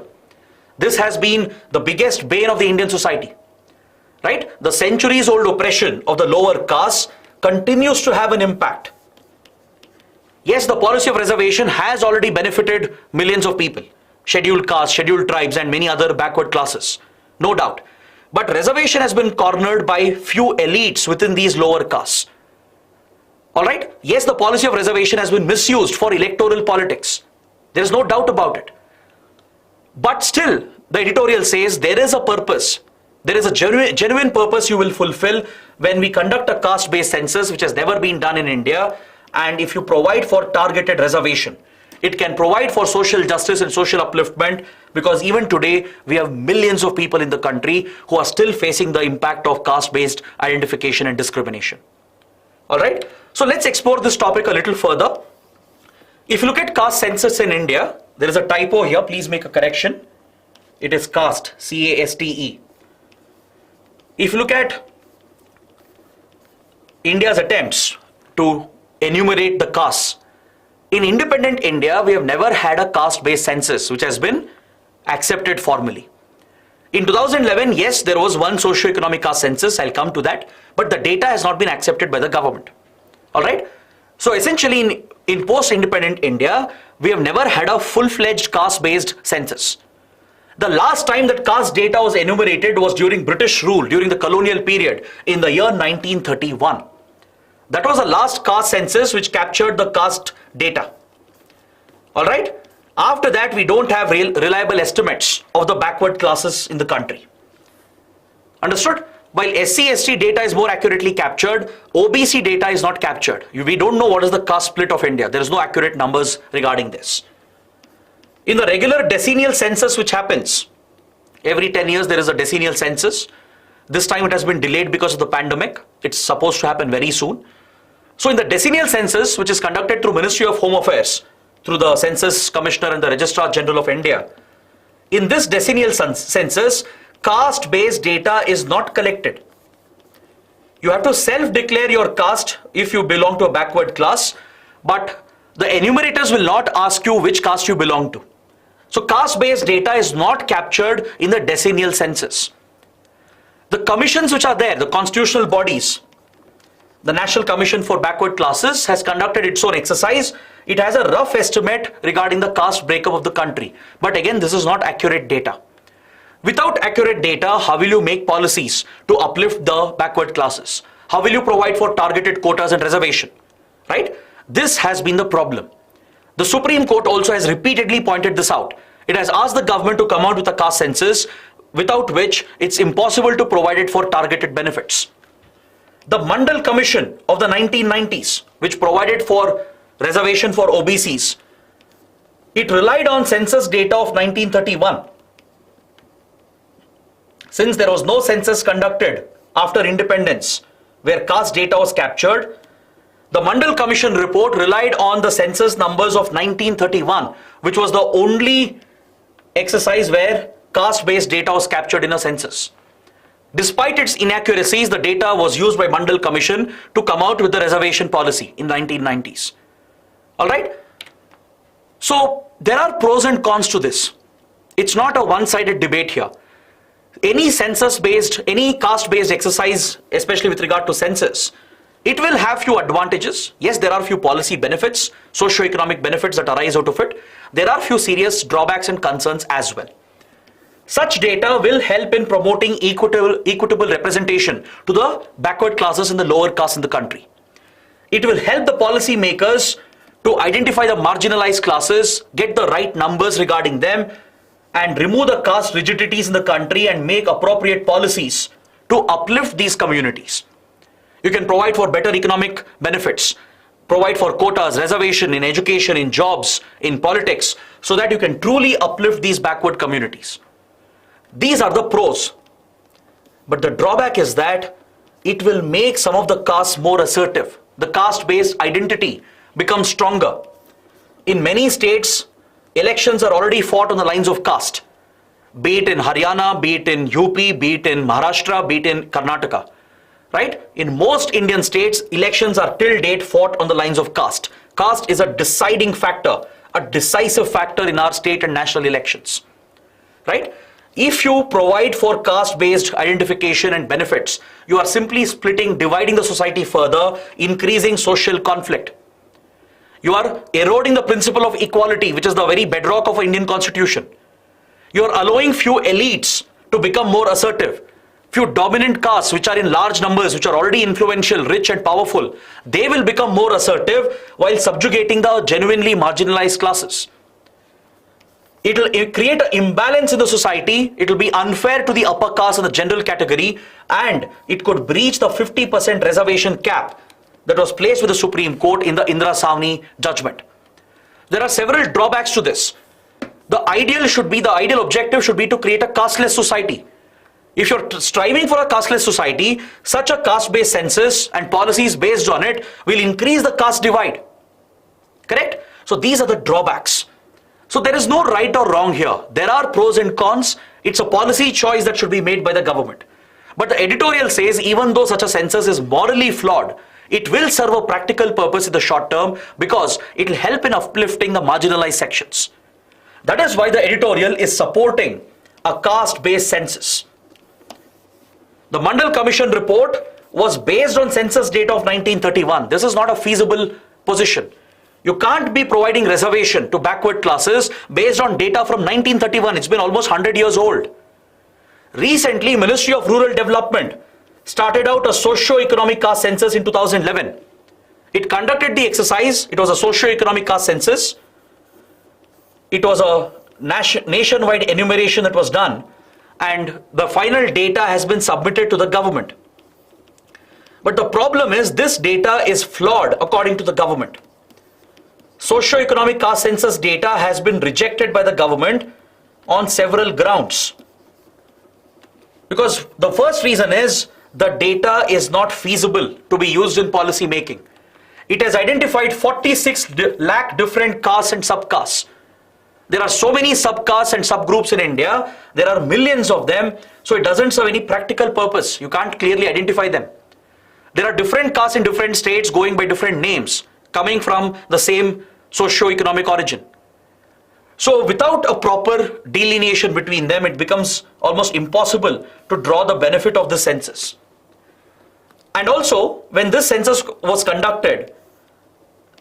This has been the biggest bane of the Indian society. Right? The centuries-old oppression of the lower castes continues to have an impact. Yes, the policy of reservation has already benefited millions of people. Scheduled castes, scheduled tribes and many other backward classes. No doubt. But reservation has been cornered by few elites within these lower castes. Alright? Yes, the policy of reservation has been misused for electoral politics. There is no doubt about it. But still, the editorial says there is a purpose. There is a genuine purpose you will fulfill when we conduct a caste-based census, which has never been done in India. And if you provide for targeted reservation, It can provide for social justice and social upliftment, because even today we have millions of people in the country who are still facing the impact of caste-based identification and discrimination. All right, so let's explore this topic a little further. If you look at caste census in India, there is a typo here, please make a correction. It is caste, C-A-S-T-E. If you look at India's attempts to enumerate the castes, in independent India, we have never had a caste-based census which has been accepted formally. In 2011, yes, there was one socio-economic caste census, I'll come to that, but the data has not been accepted by the government. All right? So essentially, in post-independent India, we have never had a full-fledged caste-based census. The last time that caste data was enumerated was during British rule, during the colonial period, in the year 1931. That was the last caste census which captured the caste data. All right? After that, we don't have reliable estimates of the backward classes in the country. Understood? While SC/ST data is more accurately captured, OBC data is not captured. We don't know what is the caste split of India. There is no accurate numbers regarding this. In the regular decennial census which happens, every 10 years there is a decennial census. This time it has been delayed because of the pandemic. It's supposed to happen very soon. So in the decennial census, which is conducted through Ministry of Home Affairs, through the Census Commissioner and the Registrar General of India, in this decennial census, caste-based data is not collected. You have to self-declare your caste if you belong to a backward class, but the enumerators will not ask you which caste you belong to. So caste-based data is not captured in the decennial census. The commissions which are there, the constitutional bodies, the National Commission for Backward Classes has conducted its own exercise. It has a rough estimate regarding the caste breakup of the country. But again, this is not accurate data. Without accurate data, how will you make policies to uplift the backward classes? How will you provide for targeted quotas and reservation? Right? This has been the problem. The Supreme Court also has repeatedly pointed this out. It has asked the government to come out with a caste census, without which it's impossible to provide it for targeted benefits. The Mandal Commission of the 1990s, which provided for reservation for OBCs, it relied on census data of 1931. Since there was no census conducted after independence where caste data was captured, the Mandal Commission report relied on the census numbers of 1931, which was the only exercise where caste-based data was captured in a census. Despite its inaccuracies, the data was used by Mandal Commission to come out with the reservation policy in the 1990s. All right? So there are pros and cons to this. It's not a one-sided debate here. Any census-based, any caste-based exercise, especially with regard to census, it will have few advantages. Yes, there are few policy benefits, socio-economic benefits that arise out of it. There are few serious drawbacks and concerns as well. Such data will help in promoting equitable representation to the backward classes and the lower castes in the country. It will help the policy makers to identify the marginalized classes, get the right numbers regarding them, and remove the caste rigidities in the country and make appropriate policies to uplift these communities. You can provide for better economic benefits, provide for quotas, reservation in education, in jobs, in politics, so that you can truly uplift these backward communities. These are the pros. But the drawback is that it will make some of the castes more assertive. The caste-based identity becomes stronger. In many states, elections are already fought on the lines of caste. Be it in Haryana, be it in UP, be it in Maharashtra, be it in Karnataka. Right? In most Indian states, elections are till date fought on the lines of caste. Caste is a deciding factor, a decisive factor in our state and national elections. Right? If you provide for caste-based identification and benefits, you are simply dividing the society further, increasing social conflict. You are eroding the principle of equality, which is the very bedrock of our Indian constitution. You are allowing few elites to become more assertive. Few dominant castes, which are in large numbers, which are already influential, rich and powerful, they will become more assertive while subjugating the genuinely marginalized classes. It will create an imbalance in the society. It will be unfair to the upper caste and the general category, and it could breach the 50% reservation cap that was placed with the Supreme Court in the Indira Savni judgment. There are several drawbacks to this. The ideal objective should be to create a casteless society. If you're striving for a casteless society, such a caste-based census and policies based on it will increase the caste divide. Correct? So these are the drawbacks. So there is no right or wrong here. There are pros and cons. It's a policy choice that should be made by the government. But the editorial says even though such a census is morally flawed, it will serve a practical purpose in the short term because it will help in uplifting the marginalized sections. That is why the editorial is supporting a caste-based census. The Mandal Commission report was based on census data of 1931. This is not a feasible position. You can't be providing reservation to backward classes based on data from 1931. It's been almost 100 years old. Recently, Ministry of Rural Development started out a socio-economic caste census in 2011. It conducted the exercise. It was a socio-economic caste census. It was a nationwide enumeration that was done, and the final data has been submitted to the government. But the problem is this data is flawed according to the government. Socio-economic caste census data has been rejected by the government on several grounds. Because the first reason is the data is not feasible to be used in policy making. It has identified 46 lakh different castes and subcastes. There are so many subcastes and subgroups in India. There are millions of them. So it doesn't serve any practical purpose. You can't clearly identify them. There are different castes in different states going by different names, coming from the same socio-economic origin. So without a proper delineation between them, it becomes almost impossible to draw the benefit of the census. And also, when this census was conducted,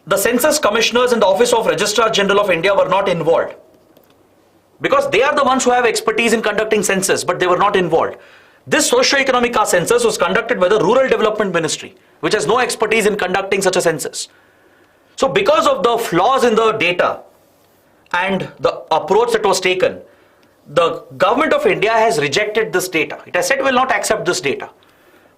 the census commissioners and the Office of Registrar General of India were not involved. Because they are the ones who have expertise in conducting census, but they were not involved. This socio-economic caste census was conducted by the Rural Development Ministry, which has no expertise in conducting such a census. So because of the flaws in the data and the approach that was taken, the government of India has rejected this data. It has said it will not accept this data.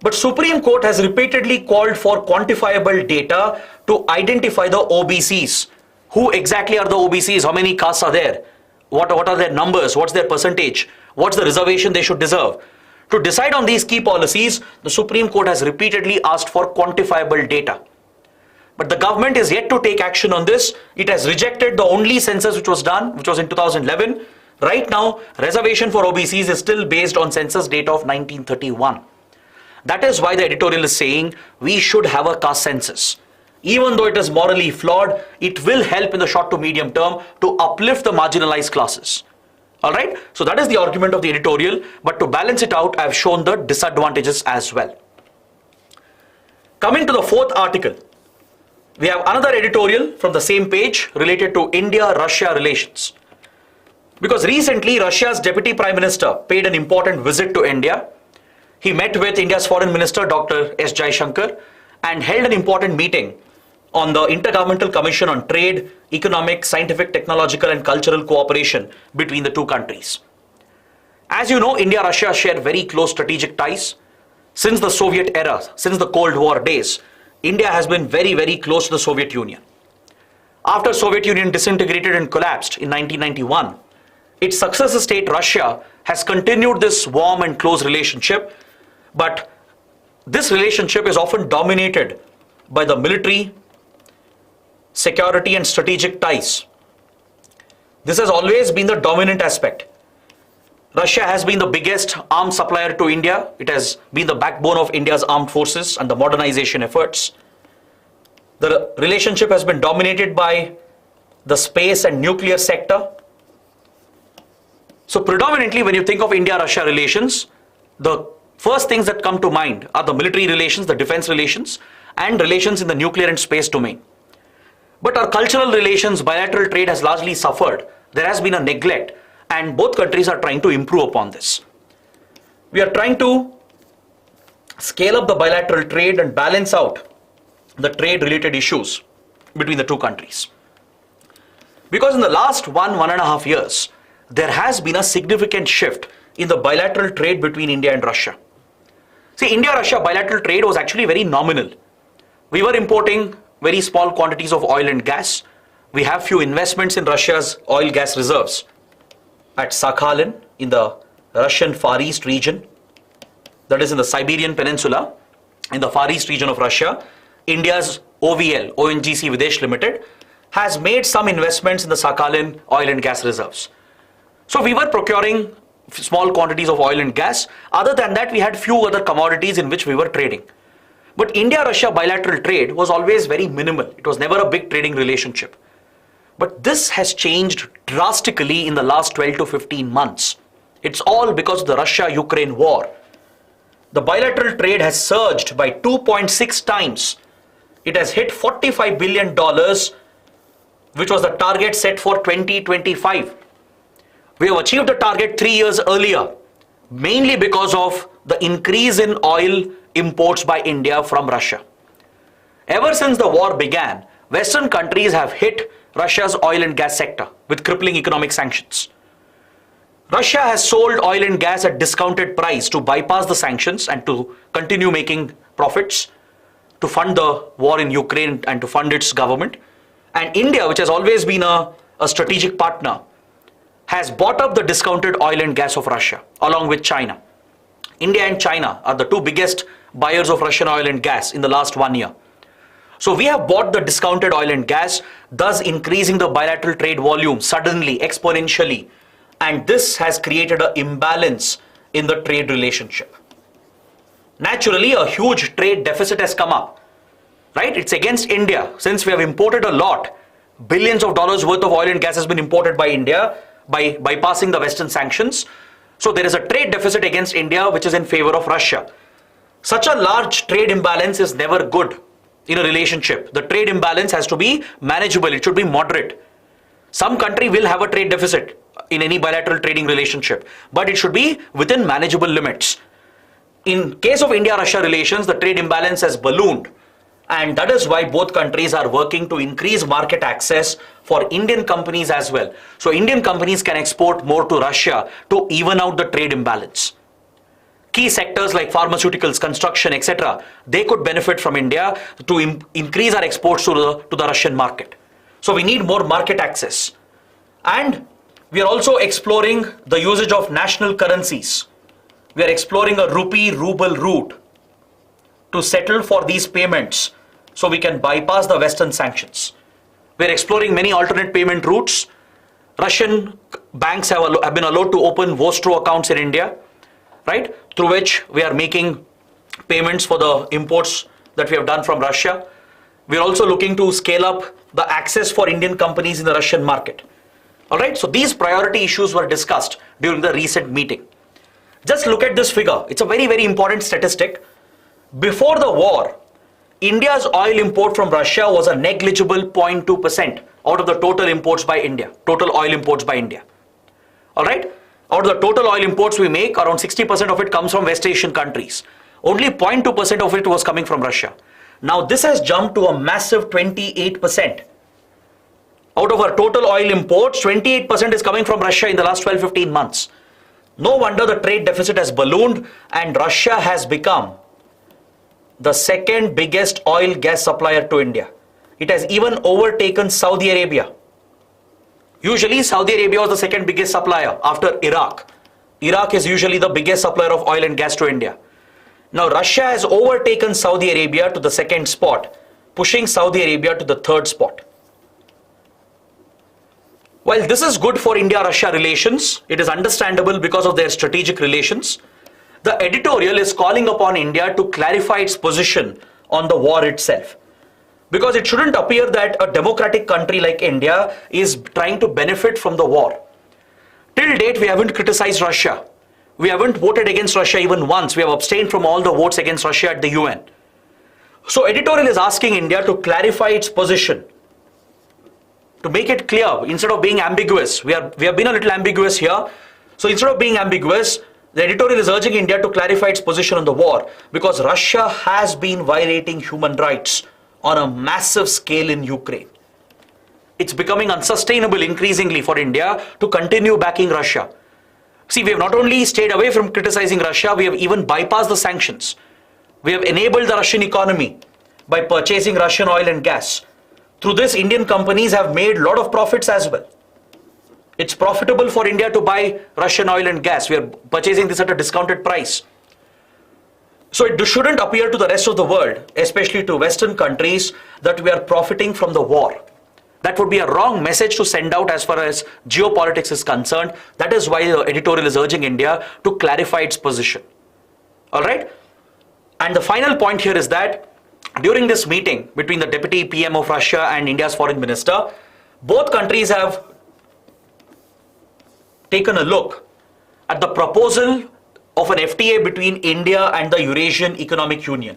But Supreme Court has repeatedly called for quantifiable data to identify the OBCs. Who exactly are the OBCs? How many castes are there? What are their numbers? What's their percentage? What's the reservation they should deserve? To decide on these key policies, the Supreme Court has repeatedly asked for quantifiable data. But the government is yet to take action on this. It has rejected the only census which was done, which was in 2011. Right now, reservation for OBCs is still based on census data of 1931. That is why the editorial is saying we should have a caste census. Even though it is morally flawed, it will help in the short to medium term to uplift the marginalized classes. Alright, so that is the argument of the editorial, but to balance it out, I have shown the disadvantages as well. Coming to the fourth article, we have another editorial from the same page related to India-Russia relations. Because recently, Russia's Deputy Prime Minister paid an important visit to India. He met with India's Foreign Minister, Dr. S. Jaishankar, and held an important meeting on the Intergovernmental Commission on Trade, Economic, Scientific, Technological and Cultural Cooperation between the two countries. As you know, India-Russia share very close strategic ties. Since the Soviet era, since the Cold War days, India has been very, very close to the Soviet Union. After Soviet Union disintegrated and collapsed in 1991, its successor state, Russia, has continued this warm and close relationship, but this relationship is often dominated by the military, security and strategic ties. This has always been the dominant aspect. Russia has been the biggest arms supplier to India. It has been the backbone of India's armed forces and the modernization efforts. The relationship has been dominated by the space and nuclear sector. So predominantly when you think of India-Russia relations, the first things that come to mind are the military relations, the defense relations, and relations in the nuclear and space domain. But our cultural relations, bilateral trade has largely suffered. There has been a neglect, and both countries are trying to improve upon this. We are trying to scale up the bilateral trade and balance out the trade related issues between the two countries. Because in the last one and a half years, there has been a significant shift in the bilateral trade between India and Russia. See, India-Russia bilateral trade was actually very nominal. We were importing very small quantities of oil and gas. We have few investments in Russia's oil gas reserves at Sakhalin in the Russian Far East region, that is in the Siberian Peninsula, in the Far East region of Russia. India's OVL, ONGC Videsh Limited, has made some investments in the Sakhalin oil and gas reserves. So we were procuring small quantities of oil and gas. Other than that, we had few other commodities in which we were trading. But India-Russia bilateral trade was always very minimal. It was never a big trading relationship. But this has changed drastically in the last 12 to 15 months. It's all because of the Russia-Ukraine war. The bilateral trade has surged by 2.6 times. It has hit $45 billion, which was the target set for 2025. We have achieved the target 3 years earlier, mainly because of the increase in oil imports by India from Russia. Ever since the war began, Western countries have hit Russia's oil and gas sector with crippling economic sanctions. Russia has sold oil and gas at discounted price to bypass the sanctions and to continue making profits, to fund the war in Ukraine and to fund its government. And India, which has always been a strategic partner, has bought up the discounted oil and gas of Russia along with China. India and China are the two biggest buyers of Russian oil and gas in the last 1 year. So we have bought the discounted oil and gas, thus increasing the bilateral trade volume suddenly, exponentially. And this has created an imbalance in the trade relationship. Naturally, a huge trade deficit has come up, right? It's against India. Since we have imported a lot, billions of dollars worth of oil and gas has been imported by India by bypassing the Western sanctions. So there is a trade deficit against India, which is in favor of Russia. Such a large trade imbalance is never good in a relationship. The trade imbalance has to be manageable. It should be moderate. Some country will have a trade deficit in any bilateral trading relationship, but it should be within manageable limits. In case of India-Russia relations, the trade imbalance has ballooned, and that is why both countries are working to increase market access for Indian companies as well. So Indian companies can export more to Russia to even out the trade imbalance. Key sectors like pharmaceuticals, construction, etc., they could benefit from India to increase our exports to the Russian market. So we need more market access. And we are also exploring the usage of national currencies. We are exploring a rupee-ruble route to settle for these payments so we can bypass the Western sanctions. We are exploring many alternate payment routes. Russian banks have been allowed to open Vostro accounts in India, right? Through which we are making payments for the imports that we have done from Russia. We are also looking to scale up the access for Indian companies in the Russian market. All right, so these priority issues were discussed during the recent meeting. Just look at this figure. It's a very, very important statistic. Before the war, India's oil import from Russia was a negligible 0.2% out of the total imports by India, total oil imports by India. All right, out of the total oil imports we make, around 60% of it comes from West Asian countries. Only 0.2% of it was coming from Russia. Now this has jumped to a massive 28%. Out of our total oil imports, 28% is coming from Russia in the last 12-15 months. No wonder the trade deficit has ballooned and Russia has become the second biggest oil gas supplier to India. It has even overtaken Saudi Arabia. Usually Saudi Arabia was the second biggest supplier after Iraq. Iraq is usually the biggest supplier of oil and gas to India. Now Russia has overtaken Saudi Arabia to the second spot, pushing Saudi Arabia to the third spot. While this is good for India-Russia relations, it is understandable because of their strategic relations. The editorial is calling upon India to clarify its position on the war itself. Because it shouldn't appear that a democratic country like India is trying to benefit from the war. Till date, we haven't criticized Russia. We haven't voted against Russia even once. We have abstained from all the votes against Russia at the UN. So editorial is asking India to clarify its position, to make it clear instead of being ambiguous. We have been a little ambiguous here. So instead of being ambiguous, the editorial is urging India to clarify its position on the war, because Russia has been violating human rights on a massive scale in Ukraine. It's becoming unsustainable increasingly for India to continue backing Russia. See, we have not only stayed away from criticizing Russia, we have even bypassed the sanctions. We have enabled the Russian economy by purchasing Russian oil and gas. Through this, Indian companies have made a lot of profits as well. It's profitable for India to buy Russian oil and gas. We are purchasing this at a discounted price. So it shouldn't appear to the rest of the world, especially to Western countries, that we are profiting from the war. That would be a wrong message to send out as far as geopolitics is concerned. That is why the editorial is urging India to clarify its position. All right? And the final point here is that during this meeting between the Deputy PM of Russia and India's Foreign Minister, both countries have taken a look at the proposal of an FTA between India and the Eurasian Economic Union.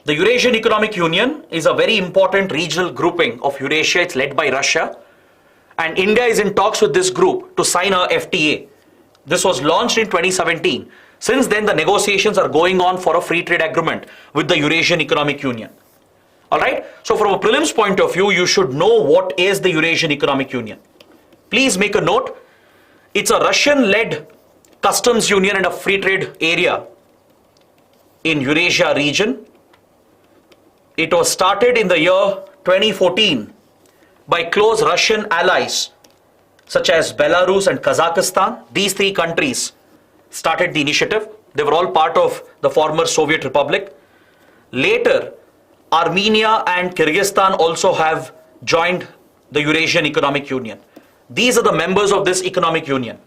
The Eurasian Economic Union is a very important regional grouping of Eurasia. It's led by Russia, and India is in talks with this group to sign a FTA. This was launched in 2017. Since then, the negotiations are going on for a free trade agreement with the Eurasian Economic Union. All right. So from a prelims point of view, you should know what is the Eurasian Economic Union. Please make a note. It's a Russian-led customs union and a free trade area in Eurasia region. It was started in the year 2014 by close Russian allies such as Belarus and Kazakhstan. These three countries started the initiative. They were all part of the former Soviet Republic. Later, Armenia and Kyrgyzstan also have joined the Eurasian Economic Union. These are the members of this economic union.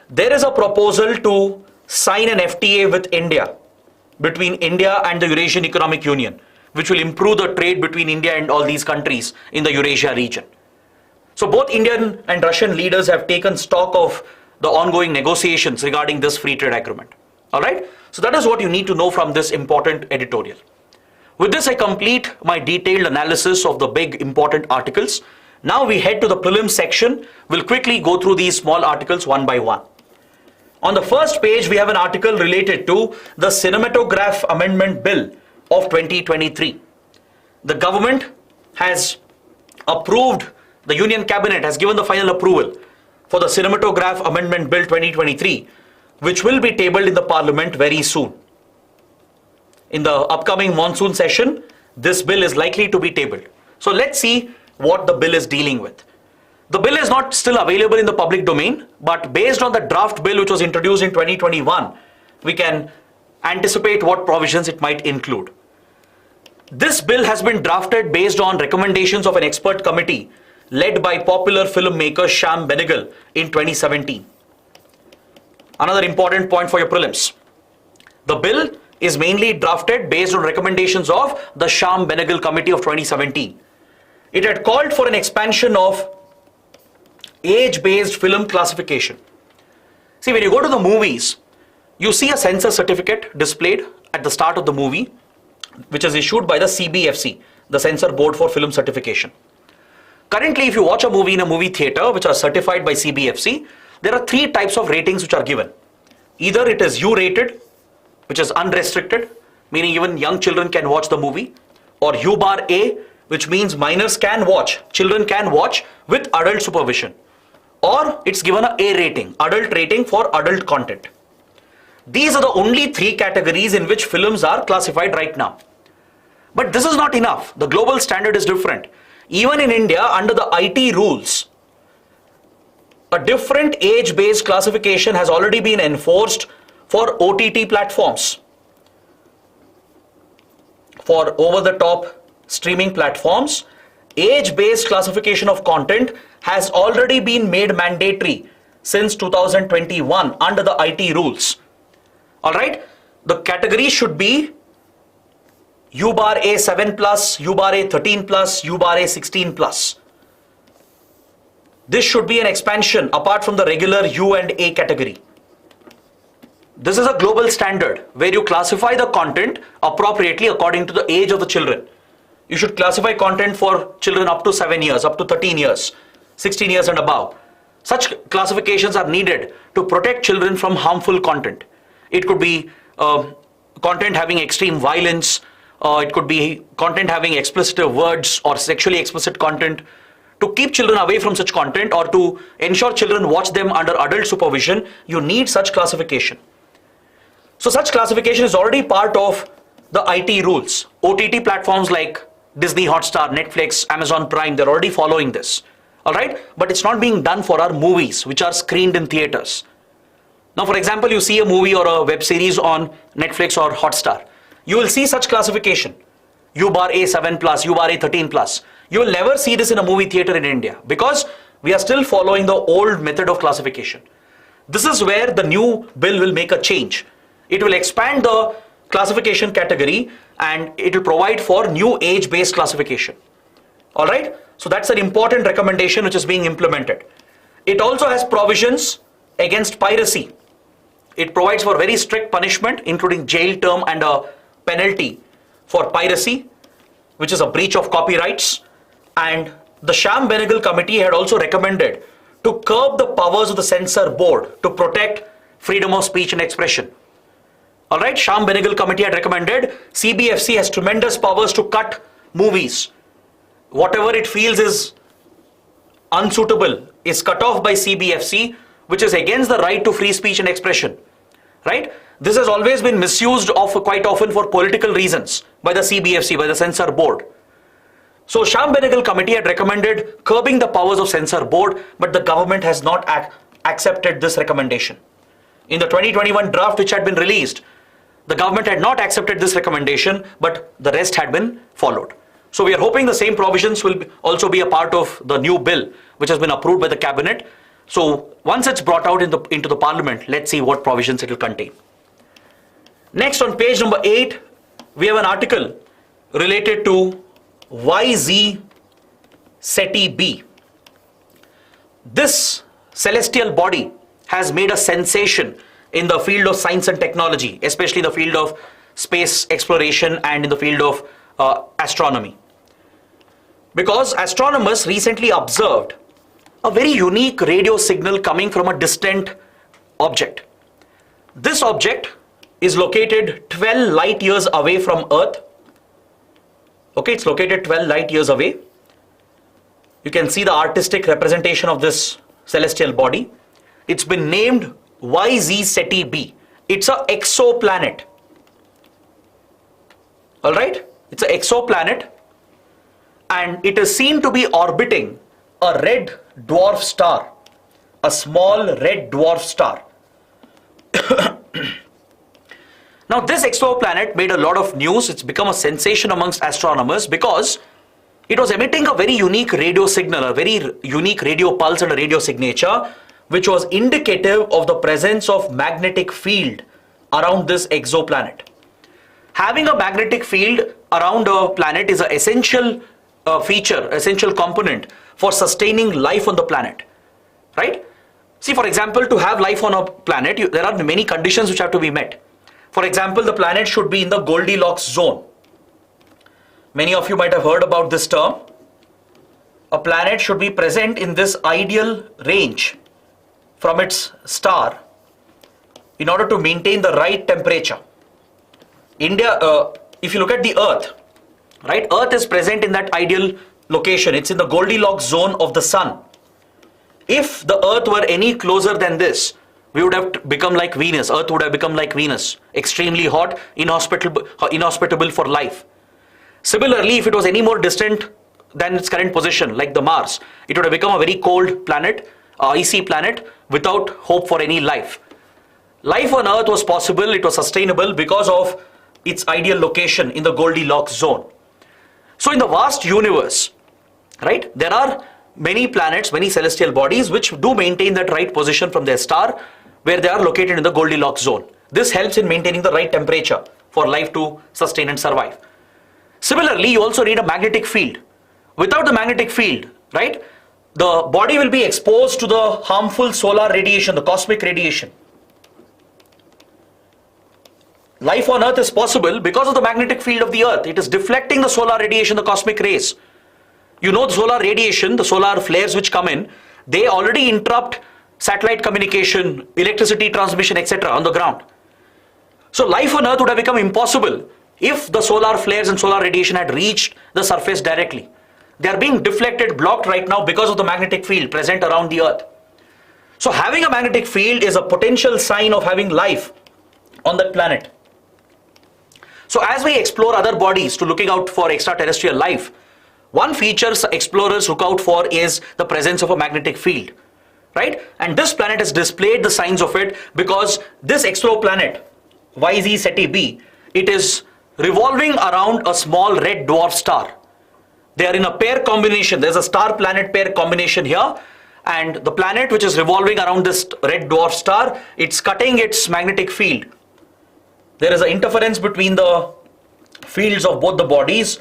There is a proposal to sign an FTA with India, between India and the Eurasian Economic Union, which will improve the trade between India and all these countries in the Eurasia region. So both Indian and Russian leaders have taken stock of the ongoing negotiations regarding this free trade agreement. All right. So that is what you need to know from this important editorial. With this, I complete my detailed analysis of the big important articles. Now we head to the prelims section. We'll quickly go through these small articles one by one. On the first page, we have an article related to the Cinematograph Amendment Bill of 2023. The government has approved, the Union Cabinet has given the final approval for the Cinematograph Amendment Bill 2023, which will be tabled in the Parliament very soon. In the upcoming monsoon session, this bill is likely to be tabled. So let's see what the bill is dealing with. The bill is not still available in the public domain, but based on the draft bill which was introduced in 2021, we can anticipate what provisions it might include. This bill has been drafted based on recommendations of an expert committee led by popular filmmaker Shyam Benegal in 2017. Another important point for your prelims. The bill is mainly drafted based on recommendations of the Shyam Benegal Committee of 2017. It had called for an expansion of age-based film classification. See, when you go to the movies, you see a censor certificate displayed at the start of the movie, which is issued by the CBFC, the Censor Board for Film Certification. Currently, if you watch a movie in a movie theater, which are certified by CBFC, there are three types of ratings which are given. Either it is U-rated, which is unrestricted, meaning even young children can watch the movie, or U-bar-A, which means minors can watch, children can watch with adult supervision. Or it's given a A rating, adult rating for adult content. These are the only three categories in which films are classified right now. But this is not enough. The global standard is different. Even in India, under the IT rules, a different age-based classification has already been enforced for OTT platforms, for over-the-top streaming platforms. Age-based classification of content has already been made mandatory since 2021 under the IT rules. All right, the category should be U-bar-A 7+, U-bar-A 13+, U-bar-A 16+. This should be an expansion apart from the regular U and A category. This is a global standard where you classify the content appropriately according to the age of the children. You should classify content for children up to 7 years, up to 13 years, 16 years and above. Such classifications are needed to protect children from harmful content. It could be content having extreme violence, it could be content having explicit words or sexually explicit content. To keep children away from such content or to ensure children watch them under adult supervision, you need such classification. So such classification is already part of the IT rules. OTT platforms like Disney Hotstar, Netflix, Amazon Prime, they're already following this. All right? But it's not being done for our movies, which are screened in theaters. Now, for example, you see a movie or a web series on Netflix or Hotstar. You will see such classification. U bar A7 plus, U bar A13 plus. You will never see this in a movie theater in India because we are still following the old method of classification. This is where the new bill will make a change. It will expand the classification category and it will provide for new age-based classification. All right? So that's an important recommendation which is being implemented. It also has provisions against piracy. It provides for very strict punishment, including jail term and a penalty for piracy, which is a breach of copyrights. And the Sham-Benegal Committee had also recommended to curb the powers of the censor board to protect freedom of speech and expression. All right, Sham-Benegal Committee had recommended CBFC has tremendous powers to cut movies. Whatever it feels is unsuitable is cut off by CBFC, which is against the right to free speech and expression. Right? This has always been misused quite often for political reasons by the CBFC, by the censor board. So Sham-Benegal Committee had recommended curbing the powers of censor board, but the government has not accepted this recommendation. In the 2021 draft which had been released, the government had not accepted this recommendation, but the rest had been followed. So we are hoping the same provisions will also be a part of the new bill which has been approved by the cabinet. So once it's brought out into the parliament, let's see what provisions it will contain. Next, on page number 8, we have an article related to YZ Ceti B. This celestial body has made a sensation in the field of science and technology, especially in the field of space exploration and in the field of astronomy. Because astronomers recently observed a very unique radio signal coming from a distant object. This object is located 12 light years away from Earth. Okay, it's located 12 light years away. You can see the artistic representation of this celestial body. It's been named YZ Ceti B. It's an exoplanet. All right, it's an exoplanet, and it is seen to be orbiting a red dwarf star, a small red dwarf star. Now, this exoplanet made a lot of news. It's become a sensation amongst astronomers because it was emitting a very unique radio signal, a very unique radio pulse and a radio signature, which was indicative of the presence of magnetic field around this exoplanet. Having a magnetic field around a planet is an essential feature, essential component for sustaining life on the planet, right? See, for example, to have life on a planet, there are many conditions which have to be met. For example, the planet should be in the Goldilocks zone. Many of you might have heard about this term. A planet should be present in this ideal range from its star in order to maintain the right temperature. If you look at the Earth, right? Earth is present in that ideal location. It's in the Goldilocks zone of the sun. If the Earth were any closer than this, we would have become like Venus. Earth would have become like Venus, extremely hot, inhospitable for life. Similarly, if it was any more distant than its current position, like the Mars, it would have become a very cold planet, icy planet, without hope for any life. Life on Earth was possible, it was sustainable because of its ideal location in the Goldilocks zone. So in the vast universe, right, there are many planets, many celestial bodies which do maintain that right position from their star, where they are located in the Goldilocks zone. This helps in maintaining the right temperature for life to sustain and survive. Similarly, you also need a magnetic field. Without the magnetic field, right, the body will be exposed to the harmful solar radiation, the cosmic radiation. Life on Earth is possible because of the magnetic field of the Earth. It is deflecting the solar radiation, the cosmic rays. You know, the solar radiation, the solar flares which come in, they already interrupt satellite communication, electricity transmission, etc. on the ground. So life on Earth would have become impossible if the solar flares and solar radiation had reached the surface directly. They are being deflected, blocked right now because of the magnetic field present around the Earth. So having a magnetic field is a potential sign of having life on that planet. So as we explore other bodies to looking out for extraterrestrial life, one feature explorers look out for is the presence of a magnetic field, right? And this planet has displayed the signs of it because this exoplanet, YZ Ceti b, it is revolving around a small red dwarf star. They are in a pair combination. There's a star-planet pair combination here, and the planet which is revolving around this red dwarf star, it's cutting its magnetic field. There is an interference between the fields of both the bodies,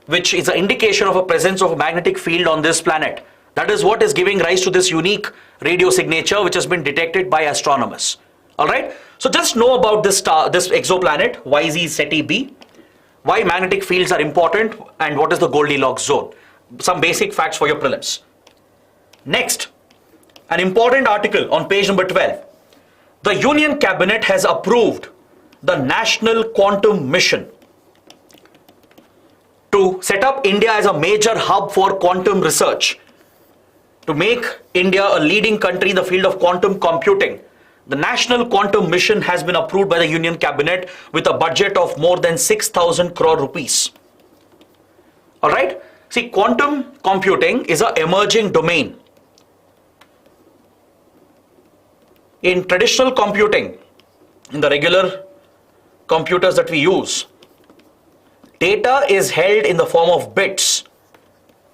which is an indication of a presence of a magnetic field on this planet. That is what is giving rise to this unique radio signature which has been detected by astronomers. All right. So just know about this star, this exoplanet YZ Ceti b, why magnetic fields are important, and what is the Goldilocks zone. Some basic facts for your prelims. Next, an important article on page number 12. The Union Cabinet has approved the National Quantum Mission to set up India as a major hub for quantum research, to make India a leading country in the field of quantum computing. The National Quantum Mission has been approved by the Union Cabinet with a budget of more than 6,000 crore rupees. All right. See, quantum computing is an emerging domain. In traditional computing, in the regular computers that we use, data is held in the form of bits,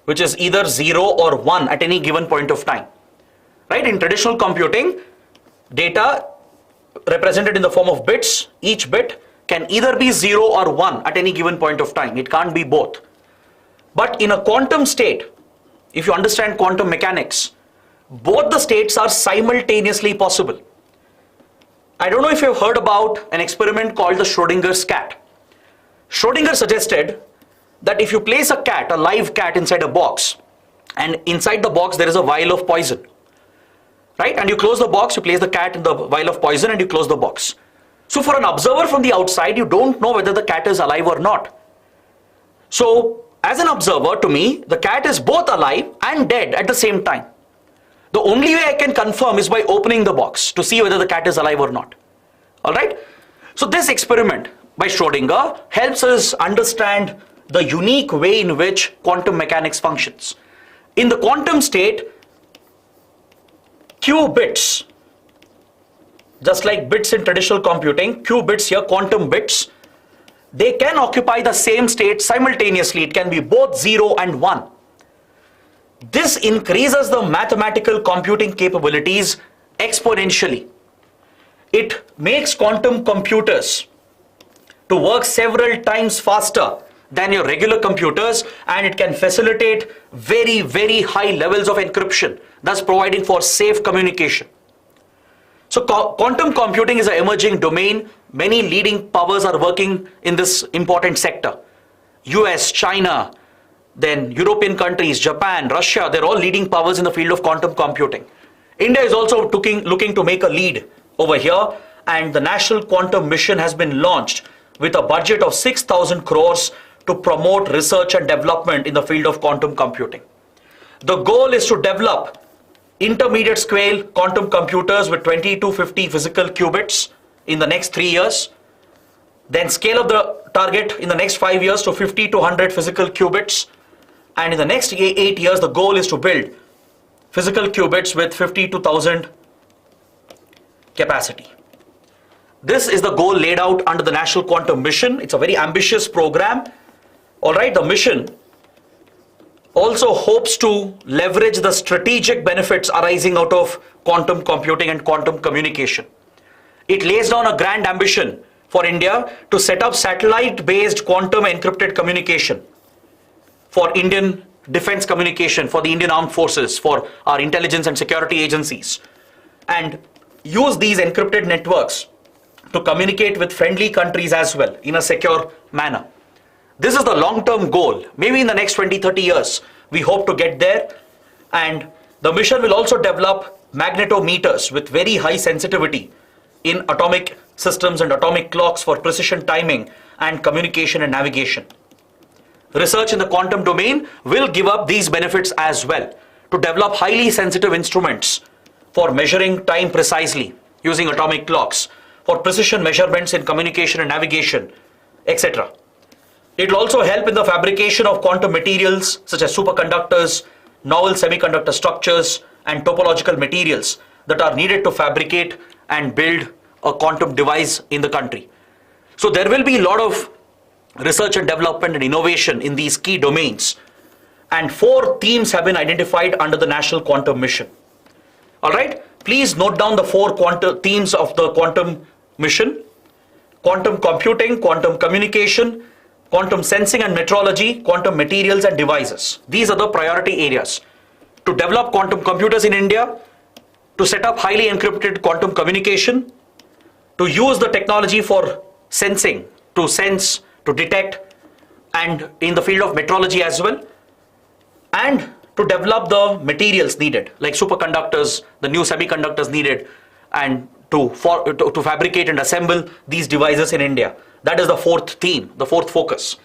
which is either 0 or 1 at any given point of time. Right? In traditional computing, data represented in the form of bits, each bit can either be 0 or 1 at any given point of time. It can't be both. But in a quantum state, if you understand quantum mechanics, both the states are simultaneously possible. I don't know if you've heard about an experiment called the Schrodinger's cat. Schrodinger suggested that if you place a cat, a live cat, inside a box, and inside the box there is a vial of poison, right? And you close the box, you place the cat in the vial of poison and you close the box. So for an observer from the outside, you don't know whether the cat is alive or not. So as an observer, to me, the cat is both alive and dead at the same time. The only way I can confirm is by opening the box to see whether the cat is alive or not. All right. So this experiment by Schrodinger helps us understand the unique way in which quantum mechanics functions. In the quantum state, qubits, just like bits in traditional computing, qubits here, quantum bits, they can occupy the same state simultaneously. It can be both 0 and 1. This increases the mathematical computing capabilities exponentially. It makes quantum computers to work several times faster than your regular computers, and it can facilitate very, very high levels of encryption, thus providing for safe communication. So quantum computing is an emerging domain. Many leading powers are working in this important sector. US, China, then European countries, Japan, Russia, they're all leading powers in the field of quantum computing. India is also looking to make a lead over here, and the National Quantum Mission has been launched with a budget of 6,000 crores to promote research and development in the field of quantum computing. The goal is to develop intermediate scale quantum computers with 20 to 50 physical qubits in the next 3 years. Then scale up the target in the next 5 years to 50 to 100 physical qubits. And in the next 8 years, the goal is to build physical qubits with 50 to 1,000 capacity. This is the goal laid out under the National Quantum Mission. It's a very ambitious program. All right, the mission also hopes to leverage the strategic benefits arising out of quantum computing and quantum communication. It lays down a grand ambition for India to set up satellite-based quantum encrypted communication for Indian defense communication, for the Indian armed forces, for our intelligence and security agencies, and use these encrypted networks to communicate with friendly countries as well in a secure manner. This is the long-term goal. Maybe in the next 20-30 years, we hope to get there. And the mission will also develop magnetometers with very high sensitivity in atomic systems and atomic clocks for precision timing and communication and navigation. Research in the quantum domain will give up these benefits as well, to develop highly sensitive instruments for measuring time precisely using atomic clocks, for precision measurements in communication and navigation, etc. It will also help in the fabrication of quantum materials such as superconductors, novel semiconductor structures, and topological materials that are needed to fabricate and build a quantum device in the country. So there will be a lot of research and development and innovation in these key domains. And 4 themes have been identified under the National Quantum Mission. All right, please note down the 4 themes of the quantum mission: quantum computing, quantum communication, quantum sensing and metrology, quantum materials and devices. These are the priority areas. To develop quantum computers in India, to set up highly encrypted quantum communication, to use the technology for sensing, to sense, to detect, and in the field of metrology as well, and to develop the materials needed, like superconductors, the new semiconductors needed, and to fabricate and assemble these devices in India. That is the 4th theme, the 4th focus.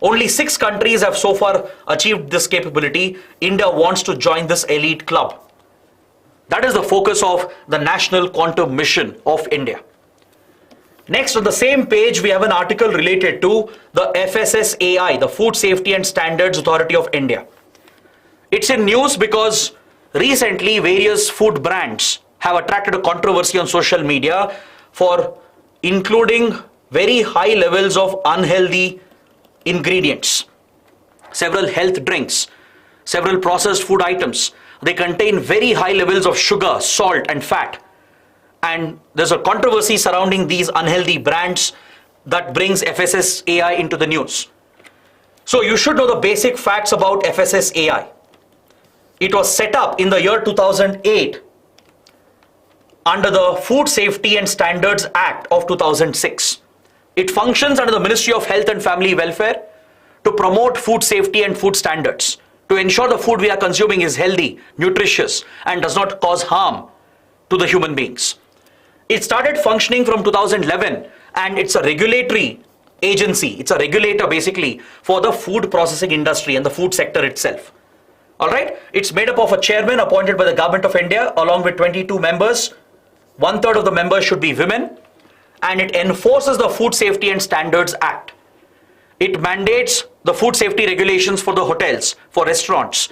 Only 6 countries have so far achieved this capability. India wants to join this elite club. That is the focus of the National Quantum Mission of India. Next, on the same page, we have an article related to the FSSAI, the Food Safety and Standards Authority of India. It's in news because recently various food brands have attracted a controversy on social media for including very high levels of unhealthy ingredients. Several health drinks, several processed food items, they contain very high levels of sugar, salt, and fat. And there's a controversy surrounding these unhealthy brands that brings FSSAI into the news. So you should know the basic facts about FSSAI. It was set up in the year 2008 under the Food Safety and Standards Act of 2006. It functions under the Ministry of Health and Family Welfare to promote food safety and food standards, to ensure the food we are consuming is healthy, nutritious, and does not cause harm to the human beings. It started functioning from 2011, and it's a regulatory agency. It's a regulator basically for the food processing industry and the food sector itself. All right, it's made up of a chairman appointed by the Government of India along with 22 members. 1/3 of the members should be women, and it enforces the Food Safety and Standards Act. It mandates the food safety regulations for the hotels, for restaurants,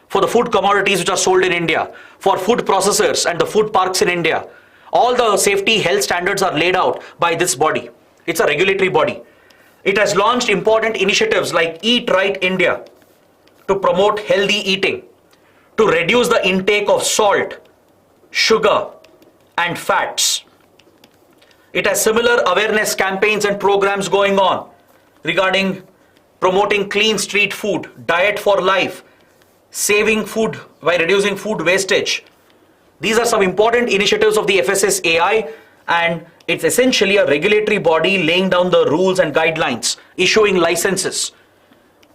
for the food commodities which are sold in India, for food processors and the food parks in India. All the safety health standards are laid out by this body. It's a regulatory body. It has launched important initiatives like Eat Right India to promote healthy eating, to reduce the intake of salt, sugar, and fats. It has similar awareness campaigns and programs going on regarding promoting clean street food, diet for life, saving food by reducing food wastage. These are some important initiatives of the FSSAI, and it's essentially a regulatory body laying down the rules and guidelines, issuing licenses.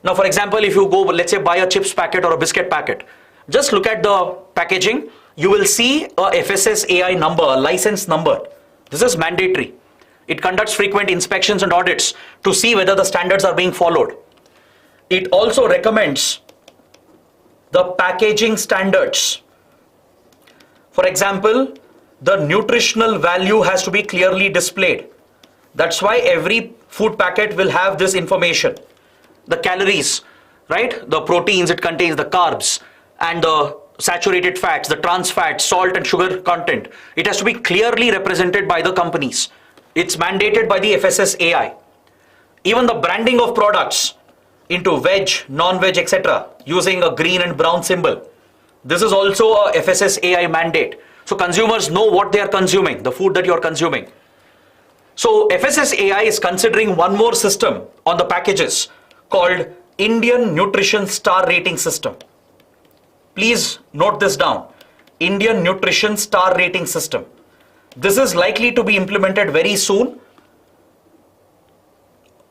Now, for example, if you go, let's say, buy a chips packet or a biscuit packet, just look at the packaging, you will see a FSSAI number, a license number. This is mandatory. It conducts frequent inspections and audits to see whether the standards are being followed. It also recommends the packaging standards. For example, the nutritional value has to be clearly displayed. That's why every food packet will have this information. The calories, right? The proteins it contains, the carbs, and the saturated fats, the trans fats, salt and sugar content. It has to be clearly represented by the companies. It's mandated by the FSSAI. Even the branding of products into veg, non-veg, etc. using a green and brown symbol. This is also a FSSAI mandate. So consumers know what they are consuming, the food that you are consuming. So FSSAI is considering one more system on the packages called Indian Nutrition Star Rating System. Please note this down. Indian Nutrition Star Rating System. This is likely to be implemented very soon.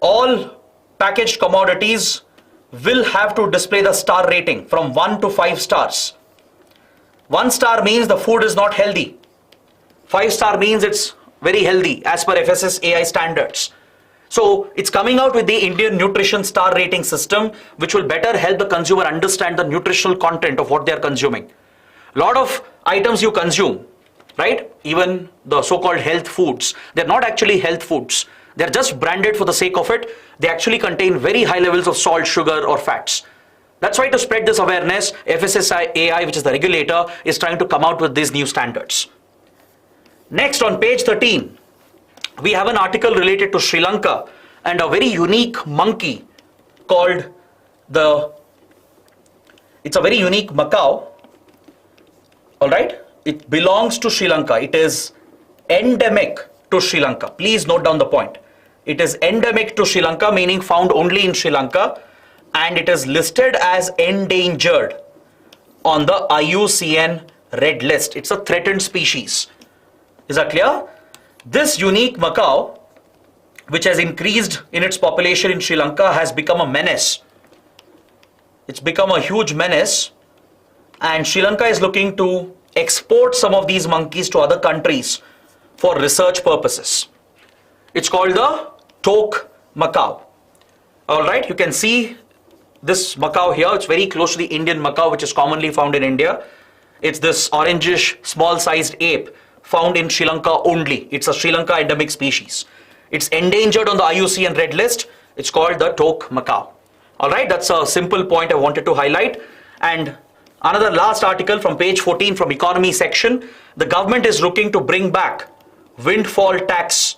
All packaged commodities will have to display the star rating from 1 to 5 stars. 1 star means the food is not healthy. 5 star means it's very healthy as per FSSAI standards. So it's coming out with the Indian Nutrition Star Rating System, which will better help the consumer understand the nutritional content of what they are consuming. A lot of items you consume, right? Even the so-called health foods, they're not actually health foods. They're just branded for the sake of it. They actually contain very high levels of salt, sugar, or fats. That's why to spread this awareness, FSSAI, which is the regulator, is trying to come out with these new standards. Next, on page 13, we have an article related to Sri Lanka and a very unique monkey called it's a very unique macaw. All right, it belongs to Sri Lanka. It is endemic to Sri Lanka. Please note down the point. It is endemic to Sri Lanka, meaning found only in Sri Lanka, and it is listed as endangered on the IUCN Red List. It's a threatened species. Is that clear? This unique macaw, which has increased in its population in Sri Lanka, has become a menace. It's become a huge menace, and Sri Lanka is looking to export some of these monkeys to other countries for research purposes. It's called the Toque Macaque. All right, you can see this macaw here. It's very close to the Indian macaw, which is commonly found in India. It's this orangish, small-sized ape found in Sri Lanka only. It's a Sri Lanka endemic species. It's endangered on the IUCN Red List. It's called the Toque Macaque. All right, that's a simple point I wanted to highlight. And another last article from page 14 from economy section. The government is looking to bring back windfall tax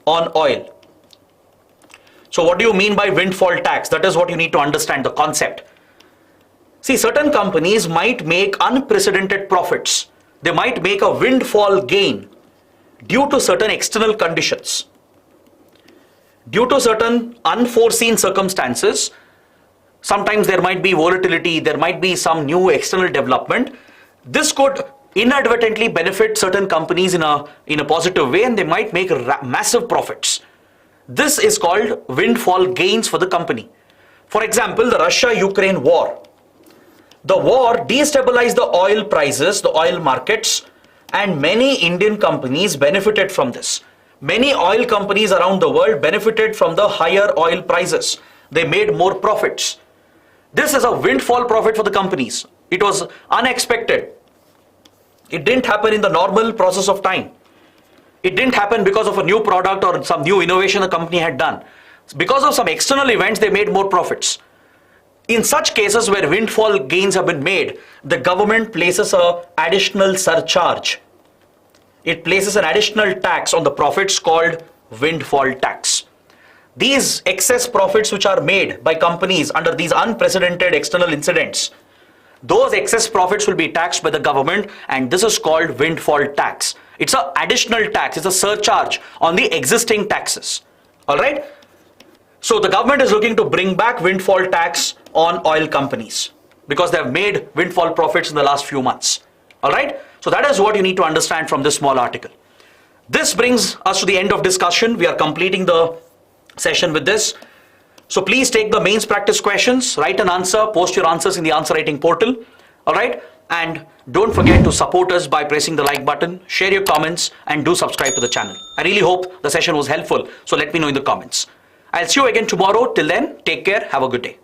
on oil. So what do you mean by windfall tax? That is what you need to understand, the concept. See, certain companies might make unprecedented profits. They might make a windfall gain due to certain external conditions. Due to certain unforeseen circumstances, sometimes there might be volatility, there might be some new external development. This could inadvertently benefit certain companies in a positive way, and they might make massive profits. This is called windfall gains for the company. For example, the Russia-Ukraine war. The war destabilized the oil prices, the oil markets, and many Indian companies benefited from this. Many oil companies around the world benefited from the higher oil prices. They made more profits. This is a windfall profit for the companies. It was unexpected. It didn't happen in the normal process of time. It didn't happen because of a new product or some new innovation the company had done. Because of some external events, they made more profits. In such cases where windfall gains have been made, the government places an additional surcharge. It places an additional tax on the profits called windfall tax. These excess profits which are made by companies under these unprecedented external incidents, those excess profits will be taxed by the government, and this is called windfall tax. It's an additional tax, it's a surcharge on the existing taxes. All right? So the government is looking to bring back windfall tax on oil companies because they have made windfall profits in the last few months. All right? So that is what you need to understand from this small article. This brings us to the end of discussion. We are completing the session with this. So please take the mains practice questions, write an answer, post your answers in the answer writing portal. All right? And don't forget to support us by pressing the like button, share your comments, and do subscribe to the channel. I really hope the session was helpful. So let me know in the comments. I'll see you again tomorrow. Till then, take care. Have a good day.